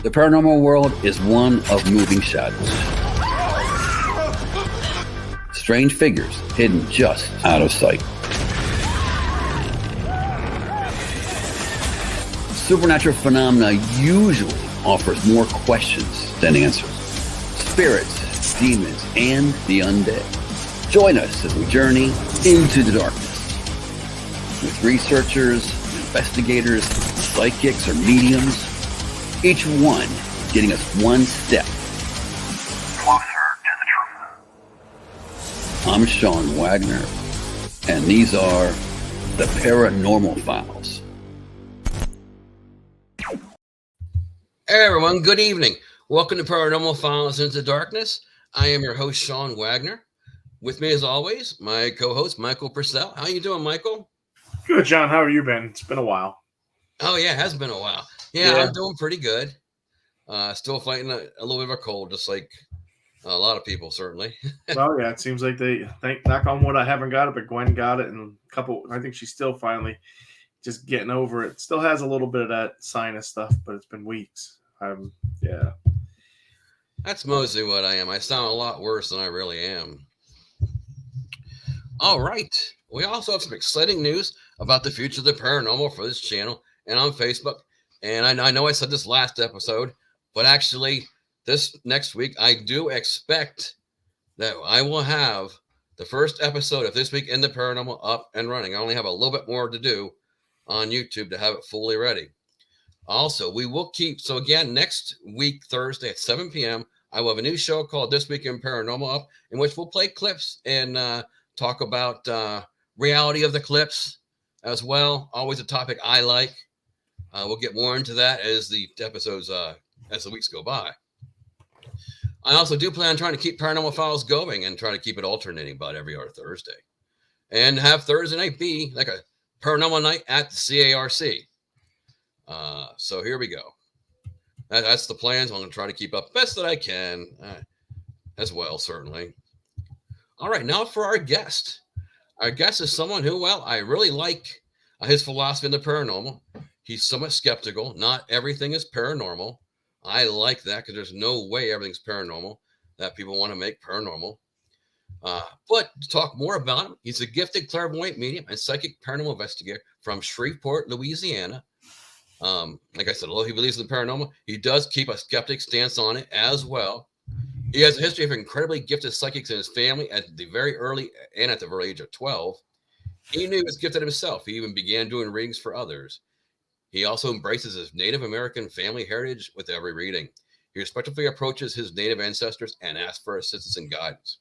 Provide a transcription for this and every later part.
The paranormal world is one of moving shadows. Strange figures hidden just out of sight. Supernatural phenomena usually offers more questions than answers. Spirits, demons, and the undead. Join us as we journey into the darkness. With researchers, investigators, psychics, or mediums, each one getting us one step closer to the truth. I'm Sean Wagner, and these are the Paranormal Files. Hey everyone, good evening. Welcome to Paranormal Files Into Darkness. I am your host, Sean Wagner. With me, as always, my co-host, Michael Purcell. How you doing, Michael? Good, John. How have you been? It's been a while. Oh, yeah, it has been a while. Yeah. I'm doing pretty good. Still fighting a little bit of a cold, just like a lot of people, certainly. Well, yeah, it seems like knock on wood, I haven't got it, but Gwen got it, and I think she's still finally just getting over it. Still has a little bit of that sinus stuff, but it's been weeks. Yeah. That's mostly what I am. I sound a lot worse than I really am. All right. We also have some exciting news about the future of the paranormal for this channel and on Facebook. And I know I said this last episode, but actually this next week, I do expect that I will have the first episode of This Week in the Paranormal up and running. I only have a little bit more to do on YouTube to have it fully ready. Also, we will keep, so again, next week, Thursday at 7 p.m., I will have a new show called This Week in Paranormal up, in which we'll play clips and talk about reality of the clips as well. Always a topic I like. We'll get more into that as the episodes, as the weeks go by. I also do plan on trying to keep Paranormal Files going and try to keep it alternating about every other Thursday. And have Thursday night be like a paranormal night at the CARC. So here we go. That's the plans. I'm going to try to keep up best that I can as well, certainly. All right, now for our guest. Our guest is someone who, well, I really like his philosophy in the paranormal. He's somewhat skeptical. Not everything is paranormal. I like that because there's no way everything's paranormal that people want to make paranormal. But to talk more about him, he's a gifted clairvoyant medium and psychic paranormal investigator from Shreveport, Louisiana. Like I said, although he believes in the paranormal, he does keep a skeptic stance on it as well. He has a history of incredibly gifted psychics in his family at the very early age of 12. He knew he was gifted himself. He even began doing readings for others. He also embraces his Native American family heritage with every reading. He respectfully approaches his Native ancestors and asks for assistance and guidance.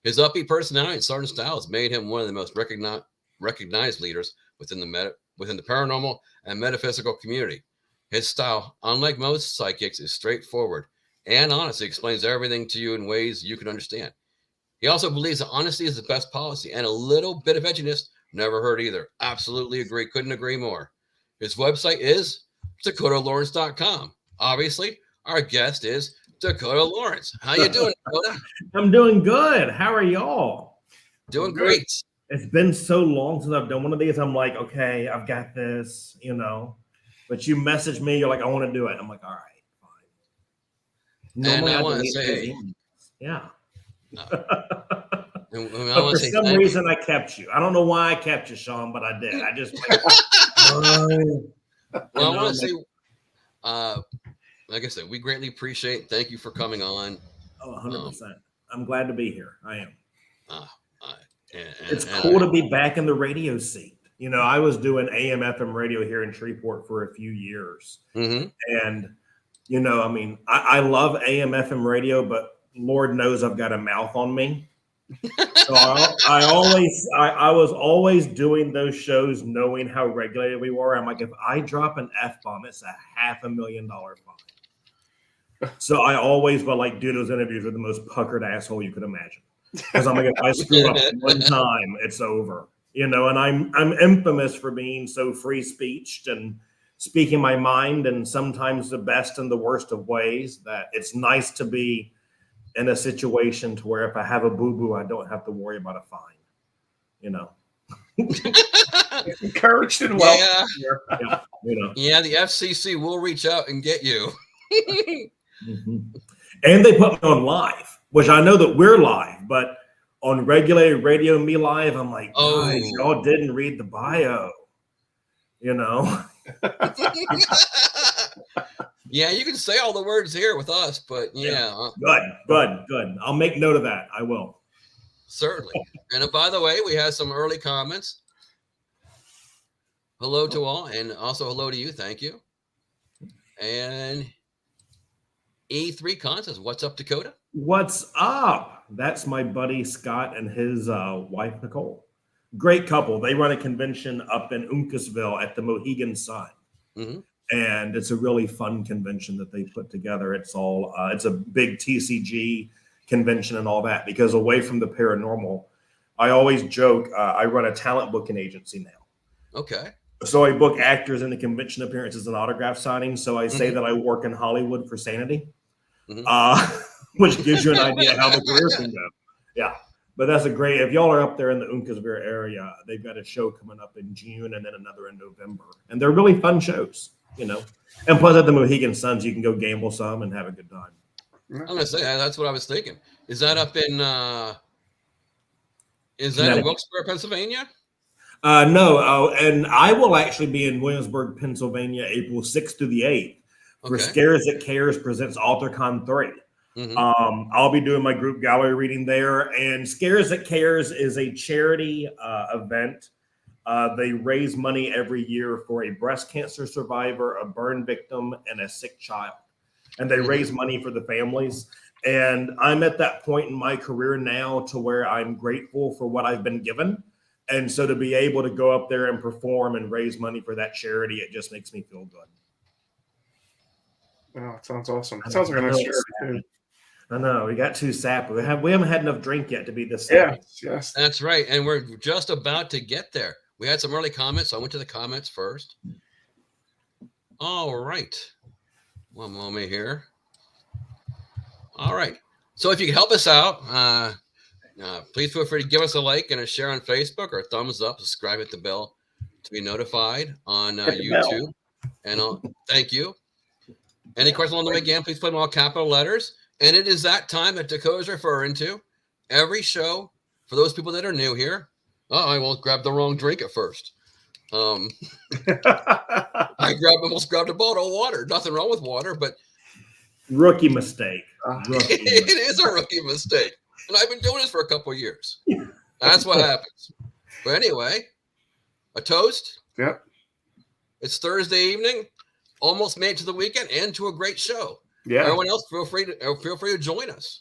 His upbeat personality and southern style has made him one of the most recognized leaders within the paranormal and metaphysical community. His style, unlike most psychics, is straightforward and honest. He explains everything to you in ways you can understand. He also believes that honesty is the best policy, and a little bit of edginess never hurt either. Absolutely agree. Couldn't agree more. His website is DakotaLawrence.com. Obviously, our guest is Dakota Lawrence. How you doing, Dakota? I'm doing good. How are y'all? Doing great. It's been so long since I've done one of these. I'm like, okay, I've got this, But you message me, you're like, I want to do it. I'm like, all right, fine. Normally, I want to say, yeah. No. But for some reason, I kept you. I don't know why I kept you, Sean, but I did. I just well, I want to say, like I said, we greatly appreciate it. Thank you for coming on. Oh, 100%. I'm glad to be here. I am. It's cool to be back in the radio seat. I was doing AM FM radio here in Shreveport for a few years. Mm-hmm. And, I love AM FM radio, but Lord knows I've got a mouth on me. So I was always doing those shows knowing how regulated we were. I'm like, if I drop an F-bomb, it's a $500,000 fine. So I always would do those interviews with the most puckered asshole you could imagine. Because I'm like, if I screw up one time, it's over. And I'm infamous for being so free speeched and speaking my mind, and sometimes the best and the worst of ways, that it's nice to be in a situation to where if I have a boo-boo, I don't have to worry about a fine, Encouraged and welcome. Yeah. Yeah, Yeah, the FCC will reach out and get you. Mm-hmm. And they put me on live, which I know that we're live, but on regulated radio, me live, I'm like, guys, y'all didn't read the bio, Yeah, you can say all the words here with us, but yeah. Good. I'll make note of that. I will. Certainly. And by the way, we have some early comments. Hello to all, and also hello to you. Thank you. And E3 Contest. What's up, Dakota? What's up? That's my buddy Scott and his wife, Nicole. Great couple. They run a convention up in Uncasville at the Mohegan Sun. Mm-hmm. And it's a really fun convention that they put together. It's all it's a big TCG convention and all that, because away from the paranormal, I always joke, I run a talent booking agency now. Okay. So I book actors into convention appearances and autograph signings. So I say that I work in Hollywood for sanity, which gives you an idea how the career can go. Yeah. But that's a great, if y'all are up there in the Uncasville area, they've got a show coming up in June and then another in November. And they're really fun shows, And plus at the Mohegan Suns, you can go gamble some and have a good time. I'm going to say, that's what I was thinking. Is that up in, in Wilkes-Barre, Pennsylvania? No. And I will actually be in Williamsburg, Pennsylvania, April 6th through the 8th for Scares That Cares presents AuthorCon 3. Mm-hmm. I'll be doing my group gallery reading there. And Scares That Cares is a charity event. They raise money every year for a breast cancer survivor, a burn victim, and a sick child. And they raise money for the families. And I'm at that point in my career now to where I'm grateful for what I've been given. And so to be able to go up there and perform and raise money for that charity, it just makes me feel good. Oh, it sounds awesome. It sounds like a nice charity too. I know. We got too sappy. We haven't had enough drink yet to be this sappy. Yes. That's right. And we're just about to get there. We had some early comments, so I went to the comments first. All right. One moment here. All right. So if you can help us out, please feel free to give us a like and a share on Facebook, or a thumbs up, subscribe, hit the bell to be notified on YouTube. And thank you. Any questions on them again, please put them all capital letters. And it is that time that Dakota's referring to. Every show, for those people that are new here, I almost grabbed the wrong drink at first. I almost grabbed a bottle of water. Nothing wrong with water, but rookie mistake. It is a rookie mistake. And I've been doing this for a couple of years. That's what happens. But anyway, a toast. Yep. It's Thursday evening. Almost made it to the weekend and to a great show. Yeah. Everyone else, feel free to join us.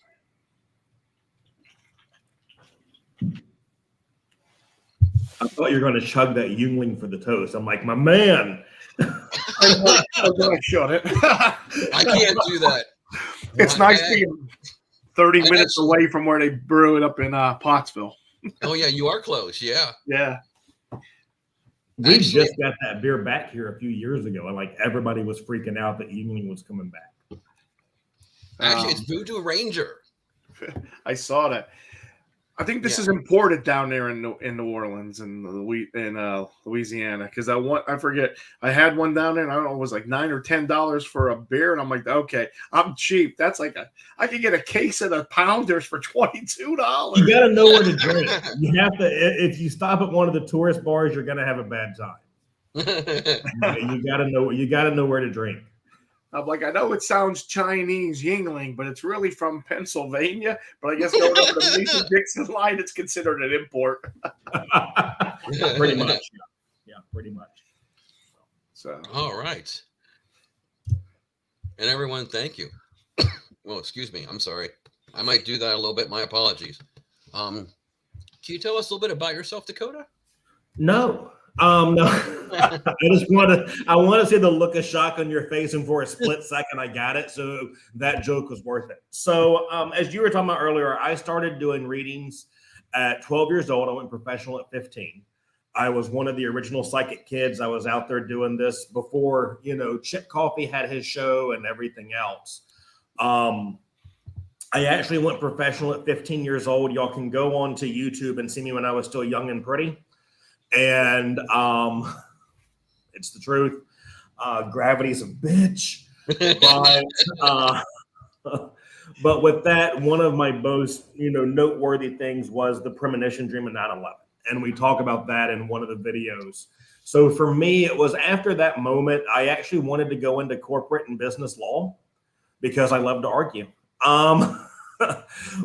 I thought you were going to chug that Yuengling for the toast. I'm like, my man. I'm going to shut it. I can't do that. It's nice being 30 minutes away from where they brew it up in Pottsville. Oh, yeah, you are close. Yeah. Yeah. We just got that beer back here a few years ago, and like everybody was freaking out that Yuengling was coming back. Actually, it's Voodoo Ranger. I saw that. I think this is imported down there in New Orleans and Louisiana, because I forget, I had one down there and I don't know, it was like $9 or $10 for a beer, and I'm like, okay, I'm cheap. That's like I could get a case of the Pounders for $22. You got to know where to drink. You have to. If you stop at one of the tourist bars, you're gonna have a bad time. You got to know. You got to know where to drink. I'm like, I know it sounds Chinese Yuengling, but it's really from Pennsylvania. But I guess going over the Mason-Dixon line, it's considered an import. Pretty much. Yeah, pretty much. So, all right. And everyone, thank you. Well, excuse me. I'm sorry. I might do that a little bit. My apologies. Can you tell us a little bit about yourself, Dakota? No. No. I want to see the look of shock on your face, and for a split second I got it, so that joke was worth it. So as you were talking about earlier, I started doing readings at 12 years old. I went professional at 15. I was one of the original psychic kids. I was out there doing this before, Chip Coffey had his show and everything else. I actually went professional at 15 years old. Y'all can go on to YouTube and see me when I was still young and pretty. And it's the truth. Gravity's a bitch. But but with that, one of my most noteworthy things was the premonition dream of 9/11, and we talk about that in one of the videos. So for me, it was after that moment I actually wanted to go into corporate and business law because I love to argue.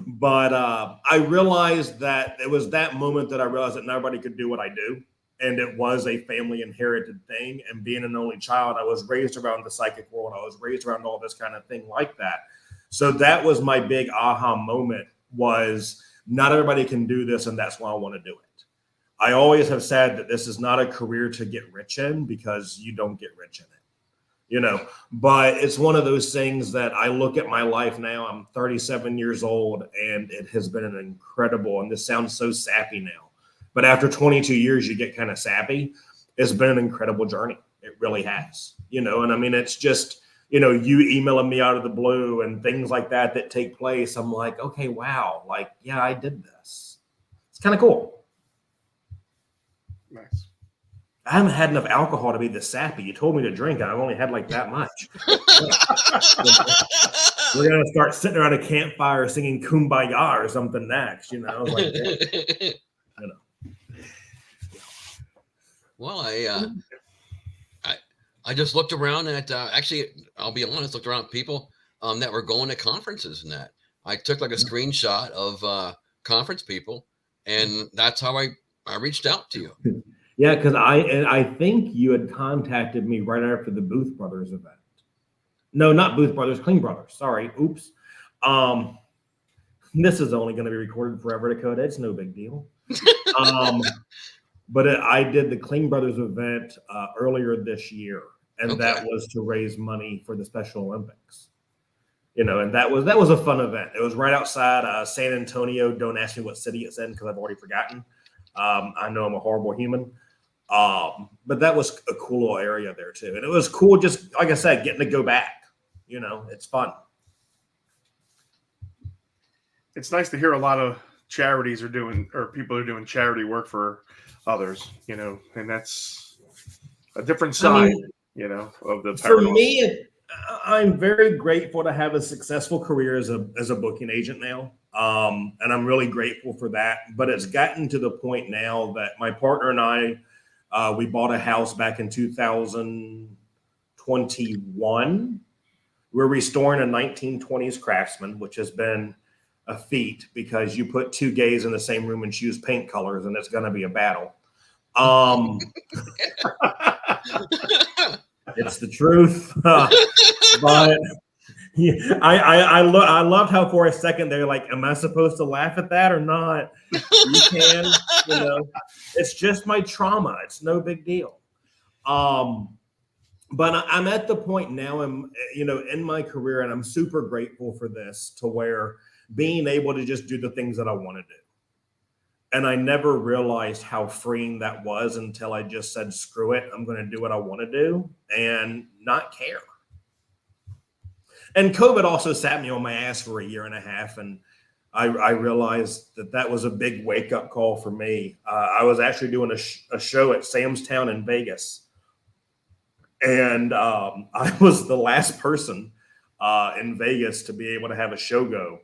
But I realized that it was that moment that I realized that nobody could do what I do. And it was a family inherited thing. And being an only child, I was raised around the psychic world. I was raised around all this kind of thing like that. So that was my big aha moment, was not everybody can do this. And that's why I want to do it. I always have said that this is not a career to get rich in, because you don't get rich in it. But it's one of those things that I look at my life now. I'm 37 years old, and it has been an incredible, and this sounds so sappy now, but after 22 years, you get kind of sappy. It's been an incredible journey. It really has, and I mean, it's just, you emailing me out of the blue and things like that take place. I'm like, okay, wow. Like, yeah, I did this. It's kind of cool. Nice. I haven't had enough alcohol to be this sappy. You told me to drink. I've only had like that much. We're going to start sitting around a campfire singing Kumbaya or something next, I was like, yeah. Well, I just looked around at, actually, I'll be honest, looked around at people that were going to conferences and that. I took like a screenshot of conference people, and that's how I reached out to you. Yeah, because I think you had contacted me right after the Booth Brothers event. No, not Booth Brothers, Kling Brothers. Sorry, oops. This is only going to be recorded forever, Dakota. It's no big deal. But I did the Kling Brothers event earlier this year, and that was to raise money for the Special Olympics. And that was a fun event. It was right outside San Antonio. Don't ask me what city it's in, because I've already forgotten. I know I'm a horrible human. But that was a cool little area there too. And it was cool, just like I said, getting to go back. It's fun. It's nice to hear a lot of charities people are doing charity work for others, and that's a different side, of the paranormal. For me, I'm very grateful to have a successful career as a booking agent now. And I'm really grateful for that. But it's gotten to the point now that my partner and I, we bought a house back in 2021. We're restoring a 1920s Craftsman, which has been a feat, because you put two gays in the same room and choose paint colors, and it's going to be a battle. It's the truth. But yeah, I loved how for a second they're like, am I supposed to laugh at that or not? You can, it's just my trauma. It's no big deal. But I'm at the point now, in my career, and I'm super grateful for this, to where being able to just do the things that I want to do. And I never realized how freeing that was until I just said, screw it. I'm going to do what I want to do and not care. And COVID also sat me on my ass for a year and a half. And I realized that was a big wake up call for me. I was actually doing a show at Sam's Town in Vegas. And I was the last person in Vegas to be able to have a show go.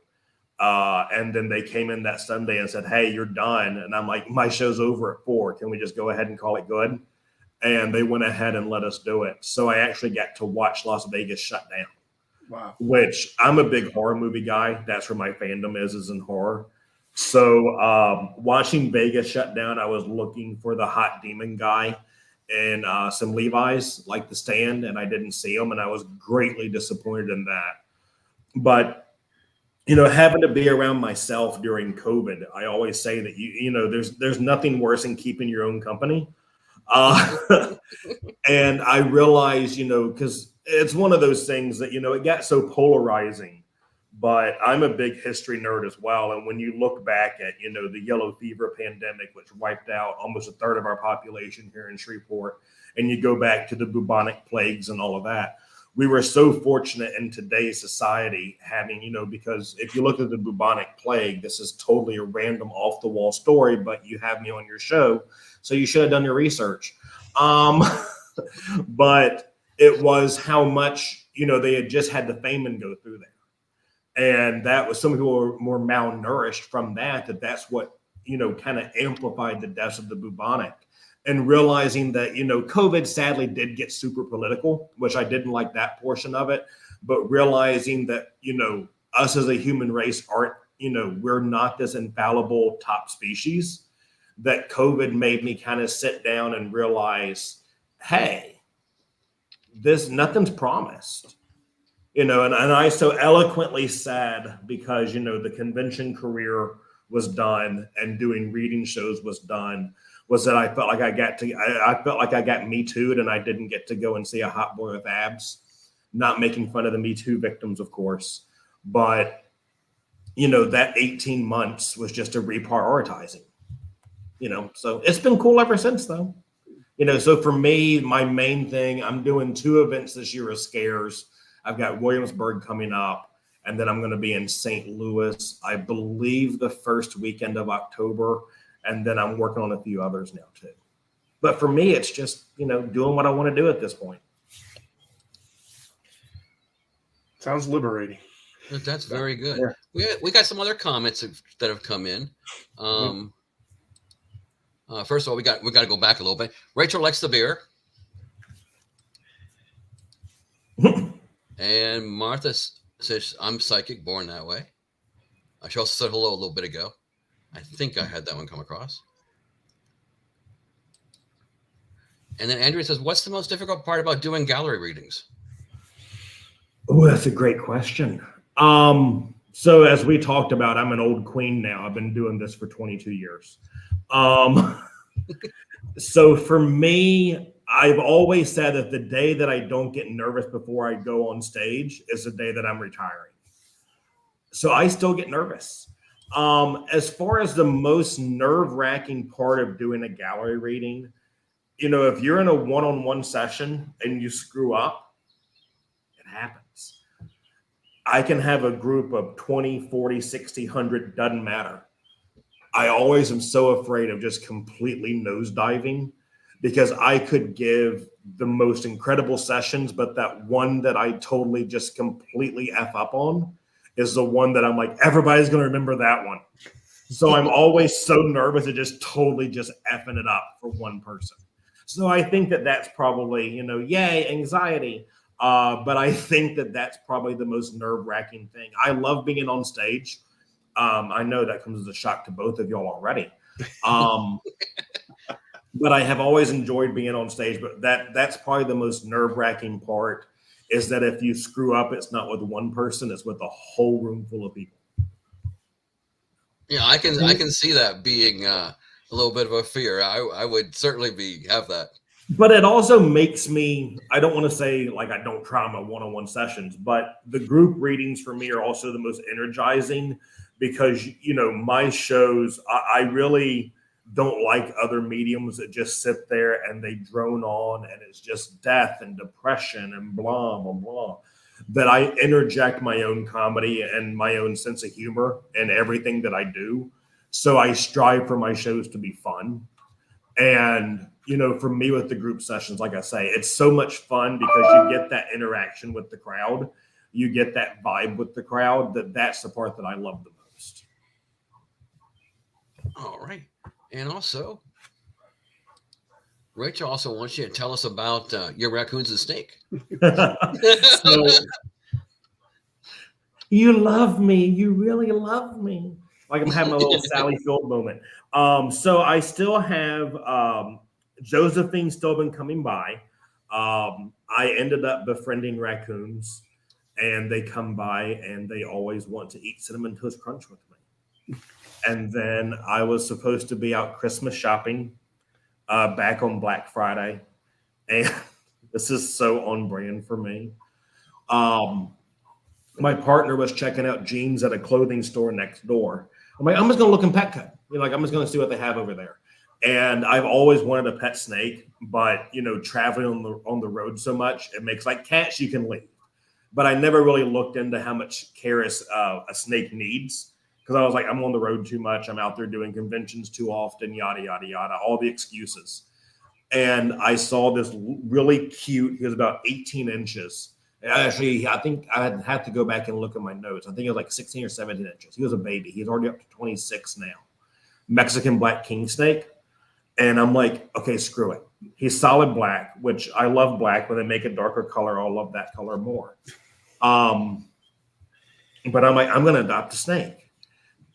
And then they came in that Sunday and said, hey, you're done. And I'm like, my show's over at 4. Can we just go ahead and call it good? And they went ahead and let us do it. So I actually got to watch Las Vegas shut down. Which I'm a big horror movie guy. That's where my fandom is in horror. So watching Vegas shut down, I was looking for the hot demon guy and some Levi's, like The Stand, and I didn't see him, and I was greatly disappointed in that. But having to be around myself during COVID, I always say that there's nothing worse than keeping your own company. And I realized, because it's one of those things that, it got so polarizing, but I'm a big history nerd as well. And when you look back at, the yellow fever pandemic, which wiped out almost a third of our population here in Shreveport, and you go back to the bubonic plagues and all of that, we were so fortunate in today's society having, because if you look at the bubonic plague, this is totally a random off the wall story, but you have me on your show. So you should have done your research. But it was how much, they had just had the famine go through there. And that was, some people were more malnourished from that's what, kind of amplified the deaths of the bubonic. And realizing that, COVID sadly did get super political, which I didn't like that portion of it. But realizing that, us as a human race aren't, we're not this infallible top species, that COVID made me kind of sit down and realize, hey, nothing's promised. And I so eloquently said, because, the convention career was done and doing reading shows was done, was that I felt like I got Me Too'd and I didn't get to go and see a hot boy with abs. Not making fun of the Me Too victims, of course. But, that 18 months was just a reprioritizing, so it's been cool ever since, though. So for me, my main thing, I'm doing 2 events this year as scares. I've got Williamsburg coming up, and then I'm going to be in St. Louis, I believe the first weekend of October. And then I'm working on a few others now too. But for me, it's just, doing what I want to do at this point. Sounds liberating. That's very good. Yeah. We got some other comments that have come in. First of all, we got to go back a little bit. Rachel likes the beer. And Martha says, I'm psychic, born that way. She also said hello a little bit ago. I think I had that one come across. And then Andrea says, what's the most difficult part about doing gallery readings? Oh, that's a great question. So as we talked about, I'm an old queen now. I've been doing this for 22 years. So for me, I've always said that the day that I don't get nervous before I go on stage is the day that I'm retiring. So I still get nervous. As far as the most nerve-wracking part of doing a gallery reading, if you're in a one-on-one session and you screw up, it happens. I can have a group of 20, 40, 60, 100, doesn't matter. I always am so afraid of just completely nosediving, because I could give the most incredible sessions, but that one that I totally just completely F up on is the one that I'm like, everybody's going to remember that one. So I'm always so nervous at just totally just effing it up for one person. So I think that that's probably, yay, anxiety. But I think that that's probably the most nerve-wracking thing. I love being on stage. I know that comes as a shock to both of y'all already. But I have always enjoyed being on stage. But that's probably the most nerve-wracking part, is that if you screw up, it's not with one person, it's with a whole room full of people. Yeah, I can see that being a little bit of a fear. I would certainly have that. But it also makes me, I don't want to say like I don't try my one-on-one sessions, but the group readings for me are also the most energizing, because, my shows, I really don't like other mediums that just sit there and they drone on and it's just death and depression and blah, blah, blah. That I interject my own comedy and my own sense of humor in everything that I do. So I strive for my shows to be fun. And, for me with the group sessions, like I say, it's so much fun because you get that interaction with the crowd. You get that vibe with the crowd. That's the part that I love the most. All right. And also, Rachel also wants you to tell us about your raccoons and snake. So, you love me. You really love me. Like I'm having a little Sally Field moment. So I still have Josephine still been coming by. I ended up befriending raccoons, and they come by and they always want to eat Cinnamon Toast Crunch with me. And then I was supposed to be out Christmas shopping back on Black Friday. And this is so on brand for me. My partner was checking out jeans at a clothing store next door. I'm like, I'm just going to look in Petco. I'm just going to see what they have over there. And I've always wanted a pet snake, but, traveling on the road so much, it makes, like cats, you can leave. But I never really looked into how much care a snake needs, because I was like, I'm on the road too much. I'm out there doing conventions too often, yada, yada, yada, all the excuses. And I saw this really cute, he was about 18 inches. Actually, I think I had to go back and look at my notes. I think it was like 16 or 17 inches. He was a baby. He's already up to 26 now. Mexican black king snake. And I'm like, okay, screw it. He's solid black, which I love black. When they make a darker color, I'll love that color more. But I'm like, I'm going to adopt a snake.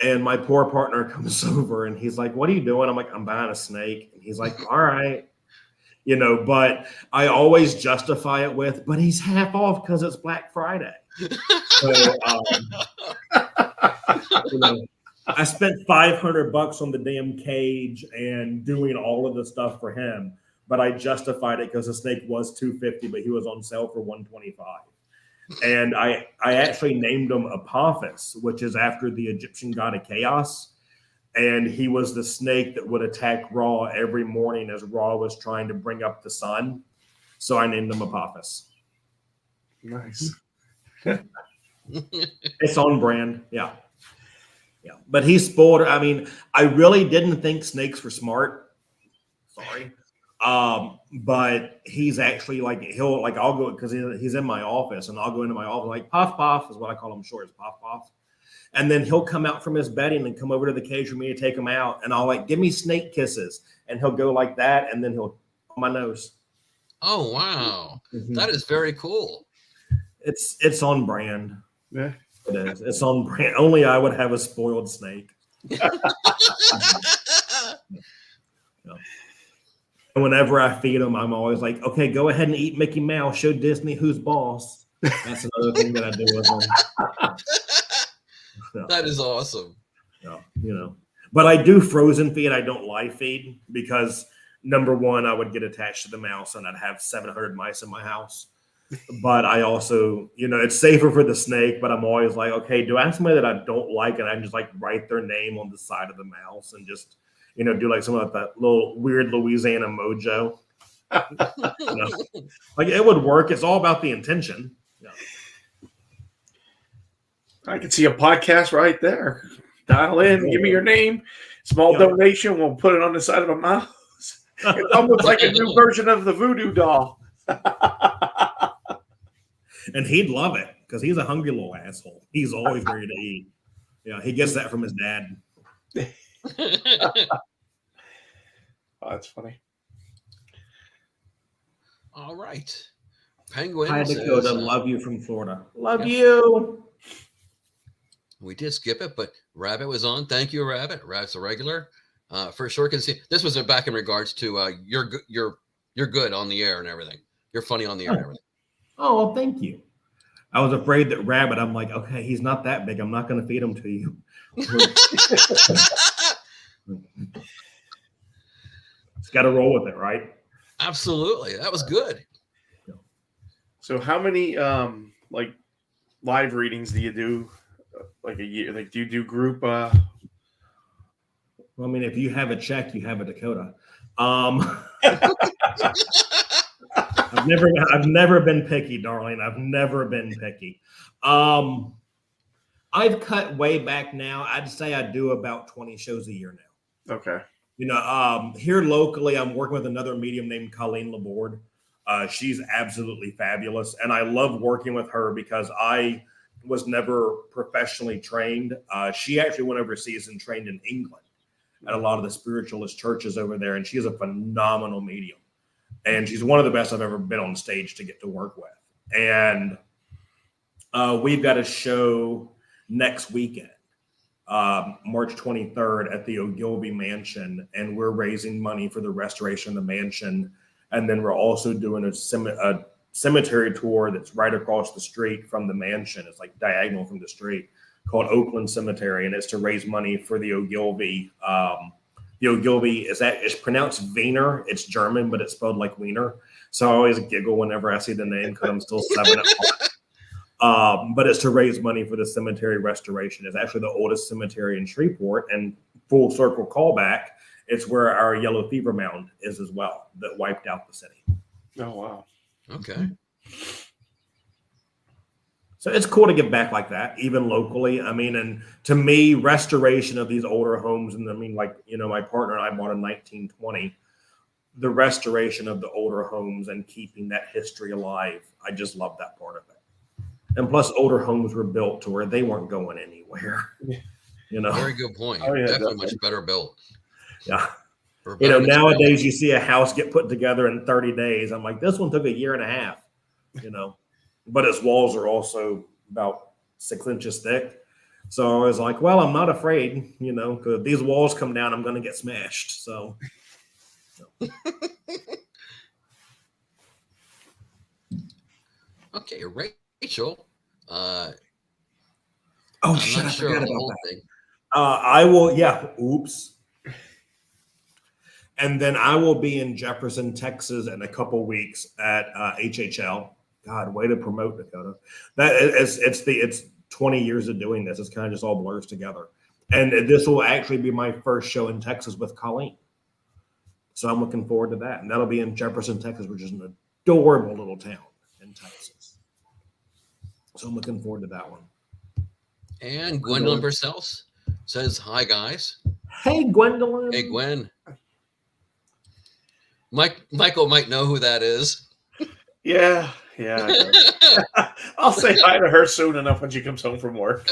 And my poor partner comes over and he's like, what are you doing? I'm like, I'm buying a snake. And he's like, all right. You know, but I always justify it with, but he's half off because it's Black Friday. So, you know, I spent $500 on the damn cage and doing all of the stuff for him, but I justified it because the snake was $250, but he was on sale for $125. And I actually named him Apophis, which is after the Egyptian god of chaos. And he was the snake that would attack Ra every morning as Ra was trying to bring up the sun. So I named him Apophis. Nice. It's on brand. Yeah. Yeah. But he's spoiled. I mean, I really didn't think snakes were smart. Sorry. But he's actually like, I'll go, because he's in my office and I'll go into my office, like Puff Puff is what I call him short, is Puff Puff. And then he'll come out from his bedding and come over to the cage for me to take him out. And I'll like, give me snake kisses. And he'll go like that. And then he'll on my nose. Oh, wow. Mm-hmm. That is very cool. It's on brand. Yeah. It is. It's on brand. Only I would have a spoiled snake. Yeah. And whenever I feed him, I'm always like, okay, go ahead and eat Mickey Mouse. Show Disney who's boss. That's another thing that I do with him. No. That is awesome. No, you know, but I do frozen feed. I don't live feed because number one, I would get attached to the mouse and I'd have 700 mice in my house. But I also, you know, it's safer for the snake, but I'm always like, okay, do I have somebody that I don't like? And I just like write their name on the side of the mouse and just, you know, do like some of that little weird Louisiana mojo. You know? Like it would work. It's all about the intention. Yeah. I can see a podcast right there. Dial in, give me your name, small donation. We'll put it on the side of a mouse. It's almost like a new version of the voodoo doll. And he'd love it because he's a hungry little asshole. He's always ready to eat. Yeah, he gets that from his dad. Oh, that's funny. All right. Penguin. Hi, Dakota. Love you from Florida. Love yeah. you. We did skip it, but Rabbit was on. Thank you, Rabbit. Rabbit's a regular. For sure can see. This was back in regards to you're good on the air and everything. You're funny on the air and everything. Oh, well, thank you. I was afraid that Rabbit, I'm like, okay, he's not that big. I'm not going to feed him to you. It's got to roll with it, right? Absolutely. That was good. So how many like live readings do you do like a year? Like do you do group Well, I mean, if you have a check, you have a Dakota. I've never been picky, darling. I've never been picky. I've cut way back now. I'd say I do about 20 shows a year now. Okay. You know, here locally, I'm working with another medium named Colleen Laborde. She's absolutely fabulous. And I love working with her because I was never professionally trained. She actually went overseas and trained in England at a lot of the spiritualist churches over there. And she is a phenomenal medium. And she's one of the best I've ever been on stage to get to work with. And we've got a show next weekend, March 23rd at the Ogilvy Mansion. And we're raising money for the restoration of the mansion. And then we're also doing a cemetery tour that's right across the street from the mansion. It's like diagonal from the street, called Oakland Cemetery. And it's to raise money for the Ogilvy. The Ogilvy it's pronounced Wiener. It's German, but it's spelled like Wiener. So I always giggle whenever I see the name because I'm still 7 at heart. But it's to raise money for the cemetery restoration. It's actually the oldest cemetery in Shreveport, and full circle callback, it's where our yellow fever mound is as well that wiped out the city. Oh, wow. Okay. So it's cool to give back like that, even locally. I mean, and to me, restoration of these older homes, and I mean, like, you know, my partner and I bought in 1920, the restoration of the older homes and keeping that history alive. I just love that part of it. And plus, older homes were built to where they weren't going anywhere. You know, Very good point. Oh, yeah, Definitely definitely. much better built. yeah. Or You know, better nowadays materials. you see a house get put together in 30 days. I'm like, this one took 1.5 years, you know, but its walls are also about 6 inches thick. So I was like, well, I'm not afraid, you know, because if these walls come down, I'm going to get smashed. So. Okay, Rachel. Oh, I'm shit, not I sure forgot of the about whole that. thing. I will, yeah, oops. And then I will be in Jefferson, Texas in a couple weeks at HHL. God, way to promote, Dakota. It's 20 years of doing this. It's kind of just all blurs together. And this will actually be my first show in Texas with Colleen. So I'm looking forward to that. And that'll be in Jefferson, Texas, which is an adorable little town in Texas. So I'm looking forward to that one. And Gwendolyn Purcell says, hi, guys. Hey, Gwendolyn. Hey, Gwen. Michael might know who that is. Yeah. I'll say hi to her soon enough when she comes home from work.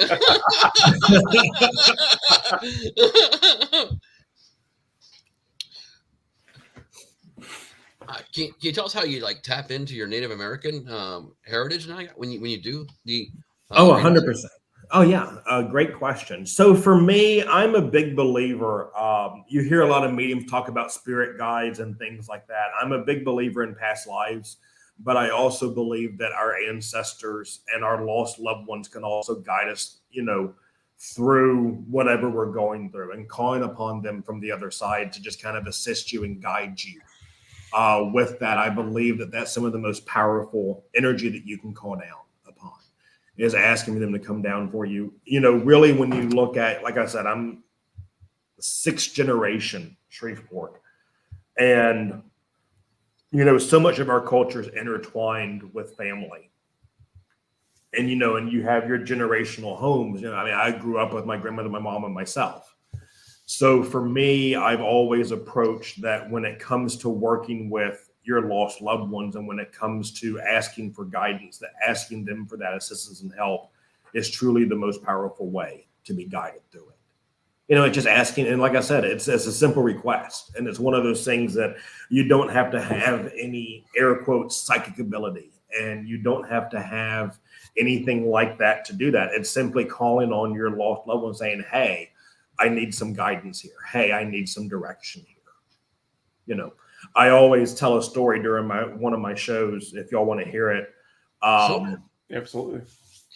Can you tell us how you like tap into your Native American heritage now when you do the? 100%. Oh yeah, great question. So for me, I'm a big believer. You hear a lot of mediums talk about spirit guides and things like that. I'm a big believer in past lives, but I also believe that our ancestors and our lost loved ones can also guide us, you know, through whatever we're going through, and calling upon them from the other side to just kind of assist you and guide you. With that, I believe that that's some of the most powerful energy that you can call down upon, is asking them to come down for you. You know, really, when you look at, like I said, I'm 6th generation Shreveport. And, you know, so much of our culture is intertwined with family. And, you know, and you have your generational homes. You know, I mean, I grew up with my grandmother, my mom, and myself. So for me, I've always approached that when it comes to working with your lost loved ones, and when it comes to asking for guidance, that asking them for that assistance and help is truly the most powerful way to be guided through it. You know, it's just asking. And like I said, it's a simple request. And it's one of those things that you don't have to have any air quotes psychic ability, and you don't have to have anything like that to do that. It's simply calling on your lost loved one saying, hey, I need some guidance here. Hey, I need some direction here. You know, I always tell a story during one of my shows, if y'all want to hear it. Sure. Absolutely.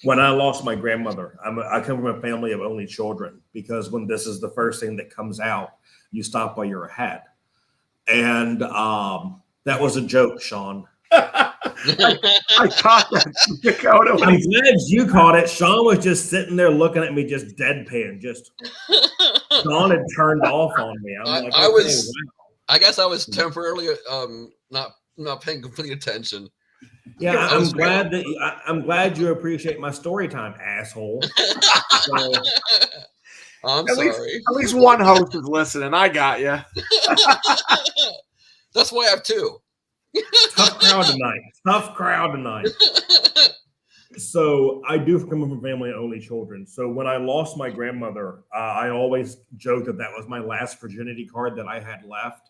When I lost my grandmother, I come from a family of only children, because when this is the first thing that comes out, you stop while you're ahead. And that was a joke, Sean. I caught that, Dakota. I'm glad you caught it. Sean was just sitting there looking at me, just deadpan. Just Sean had turned off on me. I'm like, I okay, was. wow. I guess I was temporarily not paying complete attention. Yeah, I'm glad you appreciate my story time, asshole. So, I'm At sorry. least one host is listening. I got you. That's why I have 2. tough crowd tonight. So I do come from a family of only children. So when I lost my grandmother, I always joked that was my last virginity card that I had left,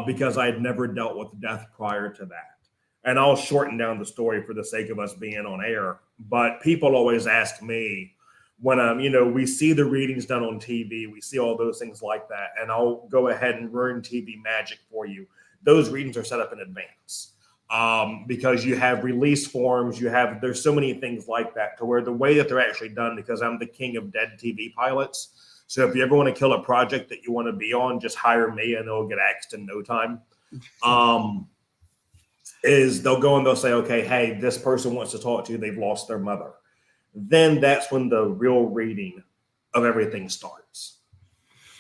because I had never dealt with death prior to that. And I'll shorten down the story for the sake of us being on air. But people always ask me when you know, we see the readings done on TV, we see all those things like that, and I'll go ahead and ruin TV magic for you. Those readings are set up in advance, because you have release forms, there's so many things like that, to where the way that they're actually done, because I'm the king of dead TV pilots. So if you ever want to kill a project that you want to be on, just hire me and it'll get axed in no time. Is they'll go and they'll say, okay, hey, this person wants to talk to you. They've lost their mother. Then that's when the real reading of everything starts.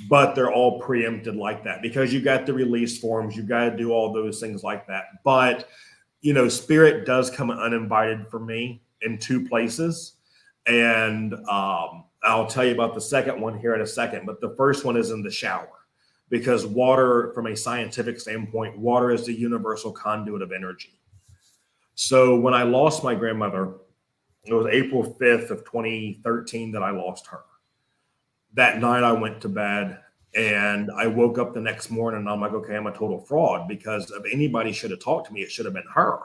But they're all preempted like that, because you got the release forms, you got to do all those things like that. But, you know, spirit does come uninvited for me. in 2 places. And I'll tell you about the second one here in a second. But the first one is in the shower, because water, from a scientific standpoint, water is the universal conduit of energy. So when I lost my grandmother, it was April 5th of 2013 that I lost her. That night I went to bed and I woke up the next morning and I'm like, okay, I'm a total fraud, because if anybody should have talked to me, it should have been her.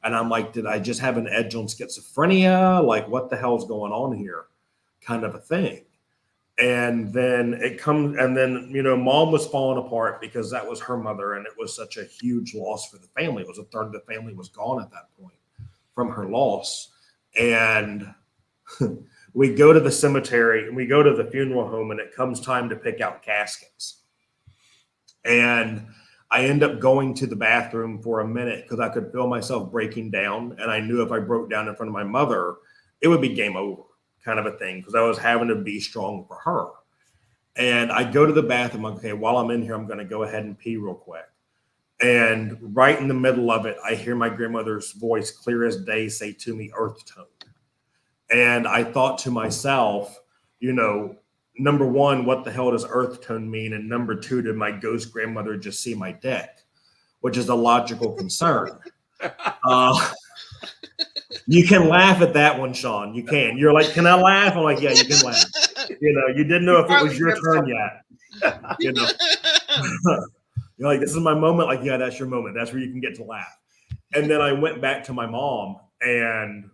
And I'm like, did I just have an edge on schizophrenia? Like, what the hell's going on here? Kind of a thing. And then it comes, and then, mom was falling apart because that was her mother. And it was such a huge loss for the family. It was a third of the family was gone at that point from her loss. And we go to the cemetery and we go to the funeral home, and it comes time to pick out caskets. And I end up going to the bathroom for a minute because I could feel myself breaking down. And I knew if I broke down in front of my mother, it would be game over, kind of a thing, because I was having to be strong for her. And I go to the bathroom. Okay, while I'm in here, I'm going to go ahead and pee real quick. And right in the middle of it, I hear my grandmother's voice clear as day say to me, earth tone. And I thought to myself, number one, what the hell does earth tone mean? And number two, did my ghost grandmother just see my dick? Which is a logical concern. You can laugh at that one, Sean. You can. You're like, can I laugh? I'm like, yeah, you can laugh. You didn't know if it was your turn yet. You're like, this is my moment. Like, yeah, that's your moment. That's where you can get to laugh. And then I went back to my mom, and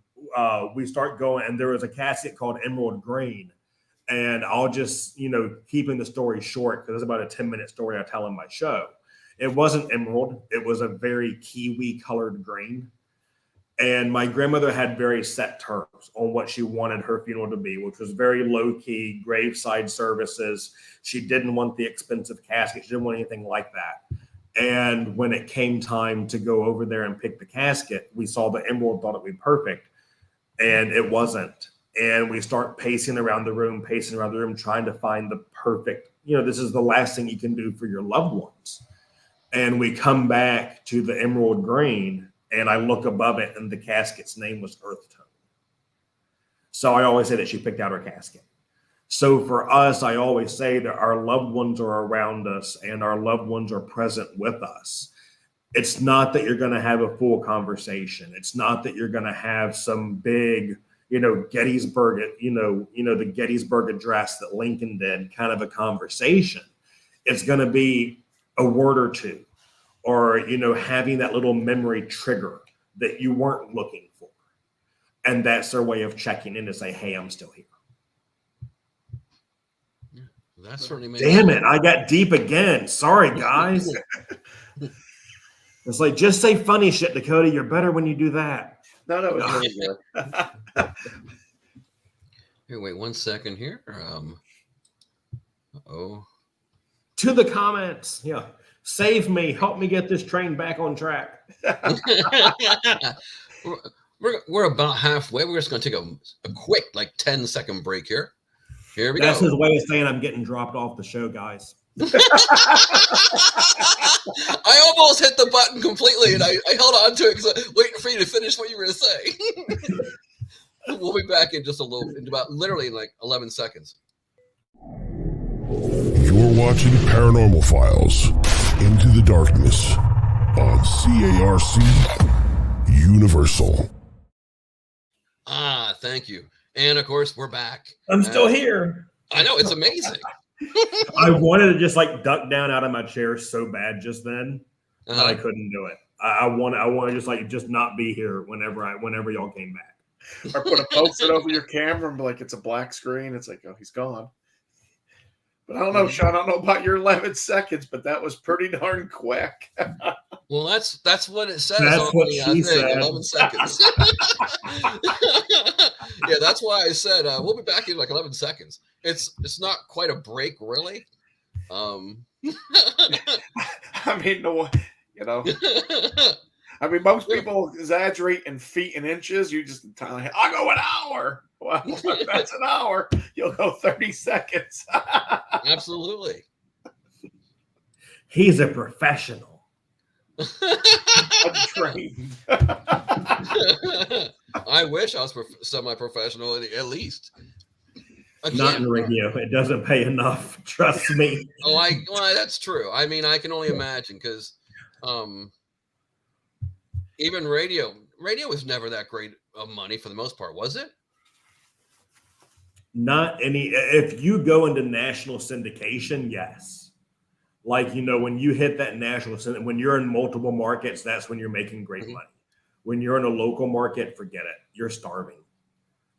we start going, and there was a casket called Emerald Green. And I'll just, keeping the story short, because it's about a 10-minute story I tell in my show. It wasn't emerald. It was a very kiwi colored green. And my grandmother had very set terms on what she wanted her funeral to be, which was very low key, graveside services. She didn't want the expensive casket. She didn't want anything like that. And when it came time to go over there and pick the casket, we saw the emerald, thought it would be perfect. And it wasn't. And we start pacing around the room, trying to find the perfect, this is the last thing you can do for your loved ones. And we come back to the emerald green, and I look above it, and the casket's name was Earth Tone. So I always say that she picked out her casket. So for us, I always say that our loved ones are around us and our loved ones are present with us. It's not that you're going to have a full conversation. It's not that you're going to have some big, Gettysburg, the Gettysburg Address that Lincoln did, kind of a conversation. It's going to be a word or two, or, having that little memory trigger that you weren't looking for. And that's their way of checking in to say, hey, I'm still here. Yeah, that certainly makes Damn it, I got deep again. Sorry, guys. It's like, just say funny shit, Dakota. You're better when you do that. No, it was really good. Here, wait 1 second here. To the comments. Yeah. Save me. Help me get this train back on track. We're about halfway. We're just going to take a quick, 10-second break here. Here we go. That's his way of saying I'm getting dropped off the show, guys. I almost hit the button completely, and I held on to it because I was waiting for you to finish what you were going to say. We'll be back in just in about literally 11 seconds. You're watching Paranormal Files Into the Darkness on CARC Universal. Thank you. And of course, we're back. I'm still here. I know, it's amazing. I wanted to just duck down out of my chair so bad just then, but I couldn't do it. I want to just not be here whenever y'all came back. Or put a post-it over your camera and be like, it's a black screen. It's like, oh, he's gone. But I don't know, Sean. I don't know about your 11 seconds, but that was pretty darn quick. Well, that's what it says. That's what she said. 11 seconds. Yeah, that's why I said we'll be back in 11 seconds. It's not quite a break, really. I mean, most people exaggerate in feet and inches. You just I'll go an hour. Well, if that's an hour, you'll go 30 seconds. Absolutely. He's a professional. Untrained. I wish I was semi-professional at least. Not in radio. It doesn't pay enough. Trust me. Well, that's true. I mean, I can only imagine because even radio was never that great of money for the most part, was it? Not any. If you go into national syndication, yes. Like, when you hit that national syndication, when you're in multiple markets, that's when you're making great money. When you're in a local market, forget it. You're starving.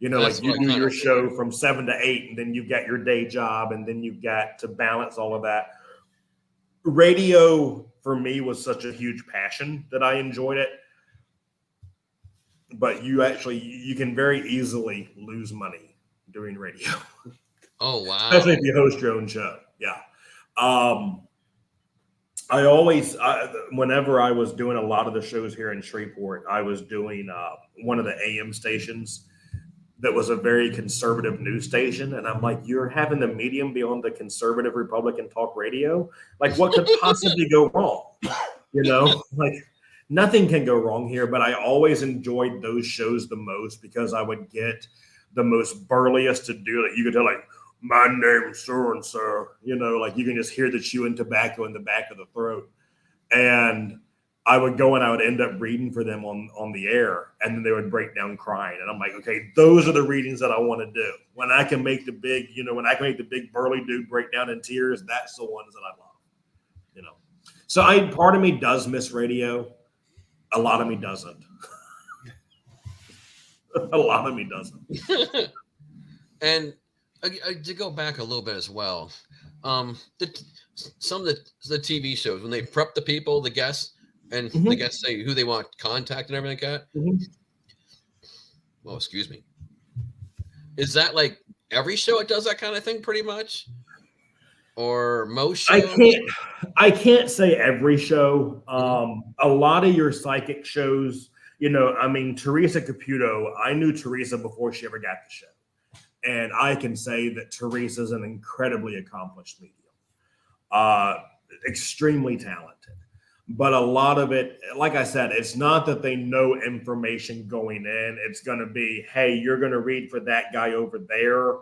Like you do your show from 7 to 8, and then you've got your day job, and then you've got to balance all of that. Radio for me was such a huge passion that I enjoyed it. But you can very easily lose money doing radio. Oh, wow. Especially if you host your own show. Yeah. Whenever I was doing a lot of the shows here in Shreveport, I was doing one of the AM stations that was a very conservative news station. And I'm like, you're having the medium be on the conservative Republican talk radio? Like, what could possibly go wrong? Like, nothing can go wrong here. But I always enjoyed those shows the most because I would get the most burliest to do it. You could tell, like, my name's so-and-so, like you can just hear the chewing tobacco in the back of the throat. And I would go and I would end up reading for them on the air, and then they would break down crying. And I'm like, okay, those are the readings that I want to do. When I can make the big, big burly dude break down in tears, that's the ones that I love, So part of me does miss radio. A lot of me doesn't. A lot of me doesn't. And to go back a little bit as well, some of the TV shows, when they prep the people, the guests, and the guests say who they want contact and everything like that. Well, excuse me. Is that like every show it does that kind of thing pretty much? Or most shows? I can't say every show. A lot of your psychic shows, Teresa Caputo, I knew Teresa before she ever got the show. And I can say that Teresa's an incredibly accomplished medium, extremely talented. But a lot of it, like I said, it's not that they know information going in. It's going to be, hey, you're going to read for that guy over there.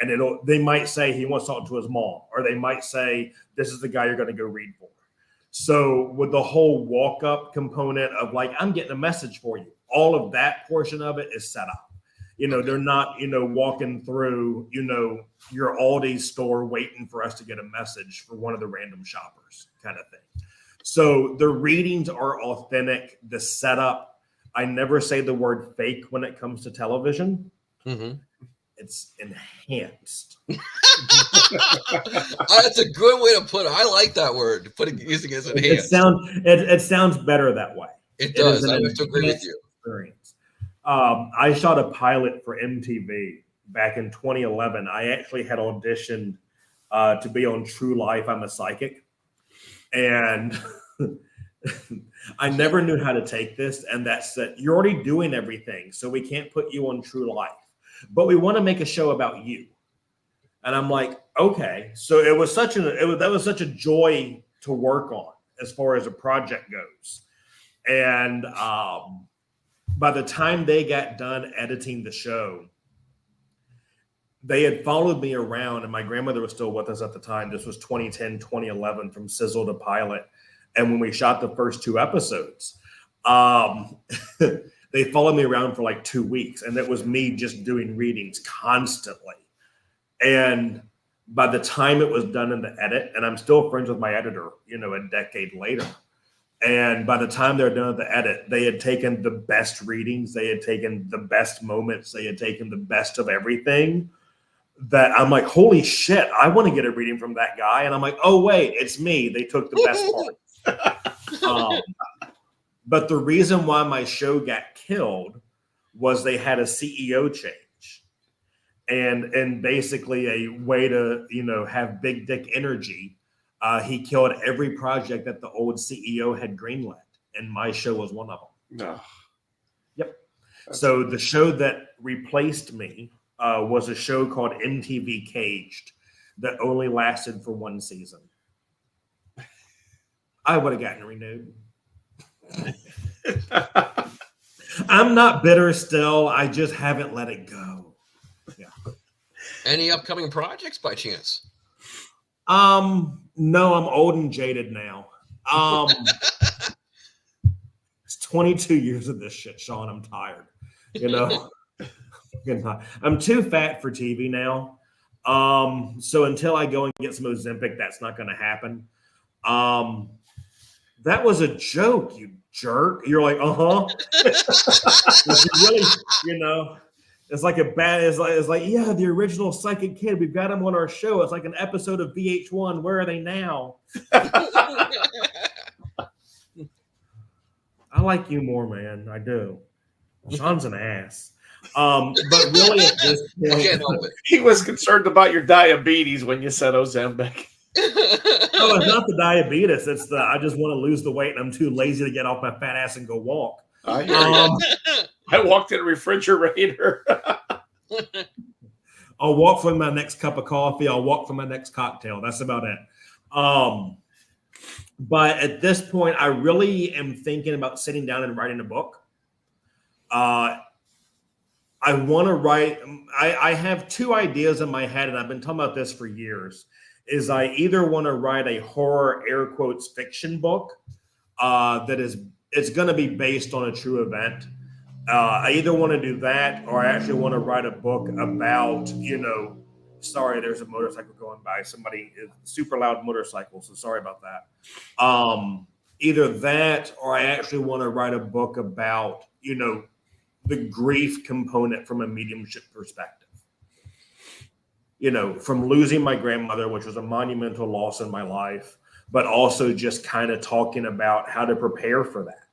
And they might say he wants to talk to his mom, or they might say, this is the guy you're going to go read for. So with the whole walk-up component of like, I'm getting a message for you, all of that portion of it is set up. They're not, walking through, your Aldi store waiting for us to get a message for one of the random shoppers kind of thing. So the readings are authentic. The setup, I never say the word fake when it comes to television. It's enhanced. That's a good way to put it. I like that word. Using it as enhanced. It sounds better that way. It does. I have to agree with you. Experience. I shot a pilot for MTV back in 2011. I actually had auditioned to be on True Life. I'm a Psychic. And I never knew how to take this. And that said, you're already doing everything, so we can't put you on True Life. But we want to make a show about you. And I'm like, okay. So that was such a joy to work on as far as a project goes. And by the time they got done editing the show, they had followed me around, and my grandmother was still with us at the time. This was 2010, 2011, from sizzle to pilot. And when we shot the first 2 episodes, they followed me around for like 2 weeks, and it was me just doing readings constantly. And by the time it was done in the edit, and I'm still friends with my editor, a decade later. And by the time they were done with the edit, they had taken the best readings. They had taken the best moments. They had taken the best of everything. That I'm like, holy shit, I want to get a reading from that guy. And I'm like, oh, wait, it's me. They took the best parts. But the reason why my show got killed was they had a CEO change. And basically a way to, have big dick energy. He killed every project that the old CEO had greenlit. And my show was one of them. No. Yep. So the show that replaced me was a show called MTV Caged that only lasted for 1 season. I would have gotten renewed. I'm not bitter still. I just haven't let it go. Yeah. Any upcoming projects by chance? No, I'm old and jaded now. It's 22 years of this shit, Sean. I'm tired. You know, I'm too fat for TV now. So until I go and get some Ozempic, that's not going to happen. That was a joke, you jerk. You're like, really, you know, it's like it's like, yeah, the original Psychic Kid. We've got him on our show. It's like an episode of VH1. Where are they now? I like you more, man. I do. Sean's an ass. But really, at this point, he was concerned about your diabetes when you said Ozempic. No, it's not the diabetes. It's the I just want to lose the weight and I'm too lazy to get off my fat ass and go walk. I walked in a refrigerator. I'll walk for my next cup of coffee. I'll walk for my next cocktail. That's about it. But at this point, I really am thinking about sitting down and writing a book. I want to write. I have two ideas in my head, and I've been talking about this for years. Is I either want to write a horror, air quotes, fiction book it's going to be based on a true event. I either want to do that, or I actually want to write a book about, sorry, there's a motorcycle going by. Somebody is super loud motorcycle, so sorry about that. Either that, or I actually want to write a book about, the grief component from a mediumship perspective. From losing my grandmother, which was a monumental loss in my life, but also just kind of talking about how to prepare for that.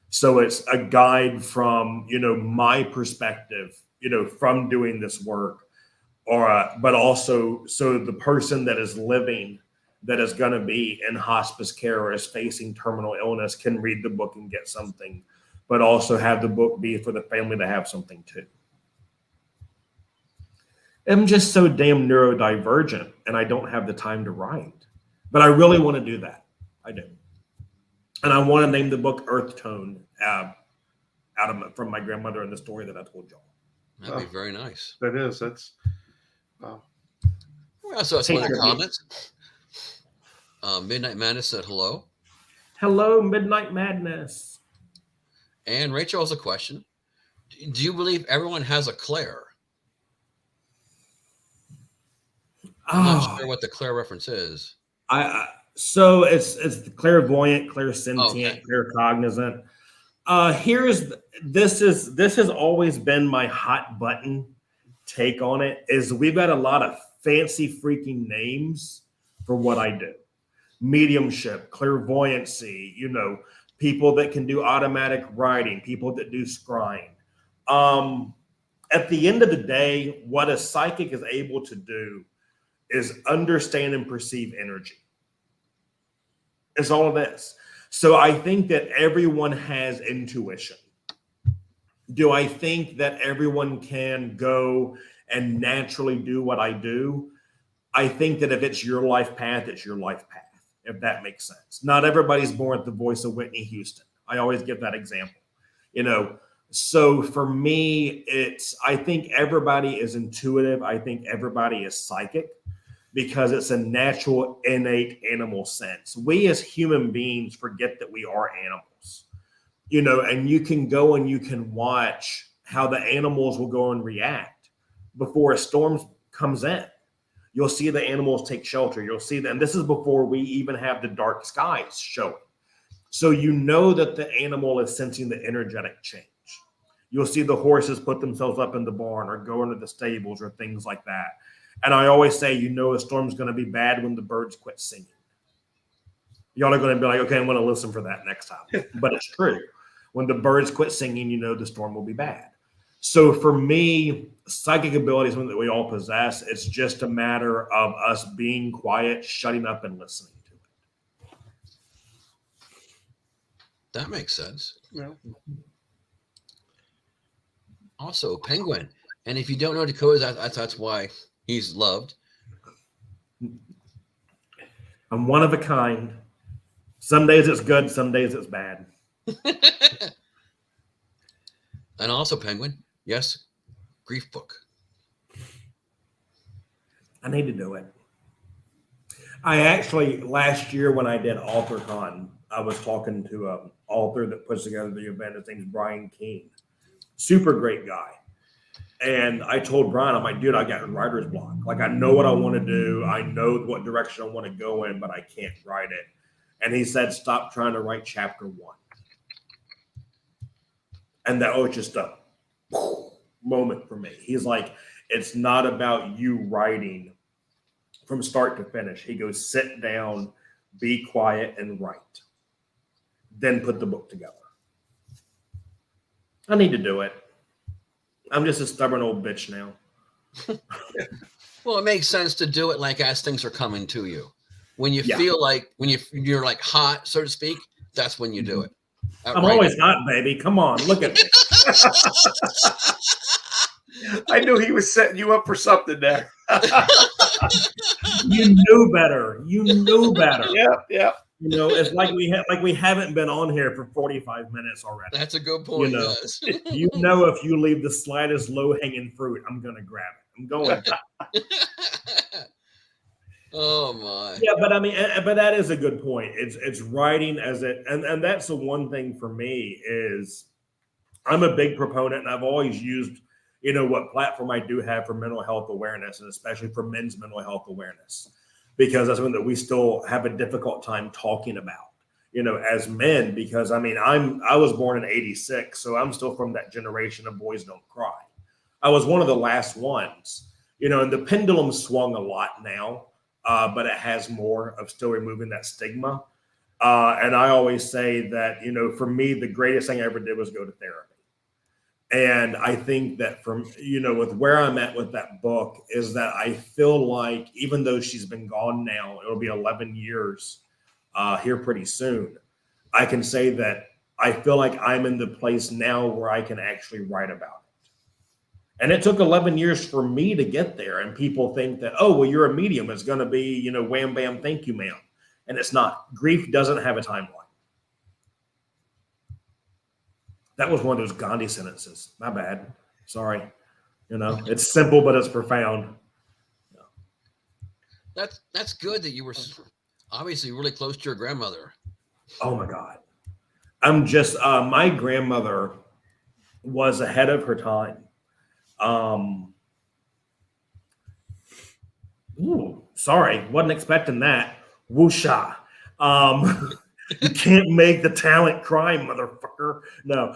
So it's a guide from, my perspective, from doing this work, but also so the person that is living, that is going to be in hospice care or is facing terminal illness can read the book and get something, but also have the book be for the family to have something too. I'm just so damn neurodivergent and I don't have the time to write, but I really want to do that. I do. And I want to name the book Earth Tone from my grandmother and the story that I told y'all. That'd be very nice. That is. That's. We also have some other comments. Midnight Madness said hello. Hello, Midnight Madness. And Rachel has a question. Do you believe everyone has a Claire? I'm not sure what the Claire reference is. So it's the clairvoyant, clairsentient, claircognizant. This has always been my hot button take on it. Is we've got a lot of fancy freaking names for what I do: mediumship, clairvoyancy. People that can do automatic writing, people that do scrying. At the end of the day, what a psychic is able to do is understand and perceive energy. It's all of this. So I think that everyone has intuition. Do I think that everyone can go and naturally do what I do? I think that if it's your life path, it's your life path, if that makes sense. Not everybody's born with the voice of Whitney Houston. I always give that example. So for me, I think everybody is intuitive. I think everybody is psychic, because it's a natural, innate animal sense. We as human beings forget that we are animals, and you can go and you can watch how the animals will go and react before a storm comes in. You'll see the animals take shelter. You'll see them. This is before we even have the dark skies showing. So that the animal is sensing the energetic change. You'll see the horses put themselves up in the barn or go into the stables or things like that. And I always say, a storm's going to be bad when the birds quit singing. Y'all are going to be like, okay, I'm going to listen for that next time. But it's true. When the birds quit singing, the storm will be bad. So for me, psychic ability is something that we all possess. It's just a matter of us being quiet, shutting up, and listening to it. That makes sense. Yeah. Also, Penguin. And if you don't know Dakota, that's why he's loved. I'm one of a kind. Some days it's good, some days it's bad. And also, Penguin, yes, grief book. I need to do it. I actually, last year when I did AuthorCon, I was talking to an author that puts together the event. His name's Brian Keene. Super great guy. And I told Brian, I'm like, dude, I got writer's block. Like, I know what I want to do. I know what direction I want to go in, but I can't write it. And he said, stop trying to write chapter 1. And that was just a moment for me. He's like, it's not about you writing from start to finish. He goes, sit down, be quiet, and write. Then put the book together. I need to do it. I'm just a stubborn old bitch now. Well, it makes sense to do it like as things are coming to you. When you feel like, when you're like hot, so to speak, that's when you do it. I'm always hot, baby. Come on, look at me. I knew he was setting you up for something there. You knew better. You knew better. Yep. You know, it's like we haven't been on here for 45 minutes already. That's a good point. You know, if you leave the slightest low-hanging fruit, I'm gonna grab it. I'm going. Oh my. Yeah, but I mean, but that is a good point. It's writing as it, and that's the one thing for me is I'm a big proponent, and I've always used, you know, what platform I do have for mental health awareness, and especially for men's mental health awareness, because that's something that we still have a difficult time talking about, you know, as men, because I mean, I was born in 86, so I'm still from that generation of boys don't cry. I was one of the last ones, you know, and the pendulum swung a lot now, but it has more of still removing that stigma. And I always say that, you know, for me, the greatest thing I ever did was go to therapy. And I think that from, you know, with where I'm at with that book is that I feel like even though she's been gone now, it'll be 11 years here pretty soon. I can say that I feel like I'm in the place now where I can actually write about it. And it took 11 years for me to get there. And people think that, oh, well, you're a medium. It's going to be, you know, wham, bam, thank you, ma'am. And it's not. Grief doesn't have a timeline. That was one of those Gandhi sentences. My bad. Sorry. You know, it's simple, but it's profound. That's good that you were obviously really close to your grandmother. Oh my God. I'm just, my grandmother was ahead of her time. Sorry. Wasn't expecting that. Woosha. You can't make the talent cry, motherfucker. No.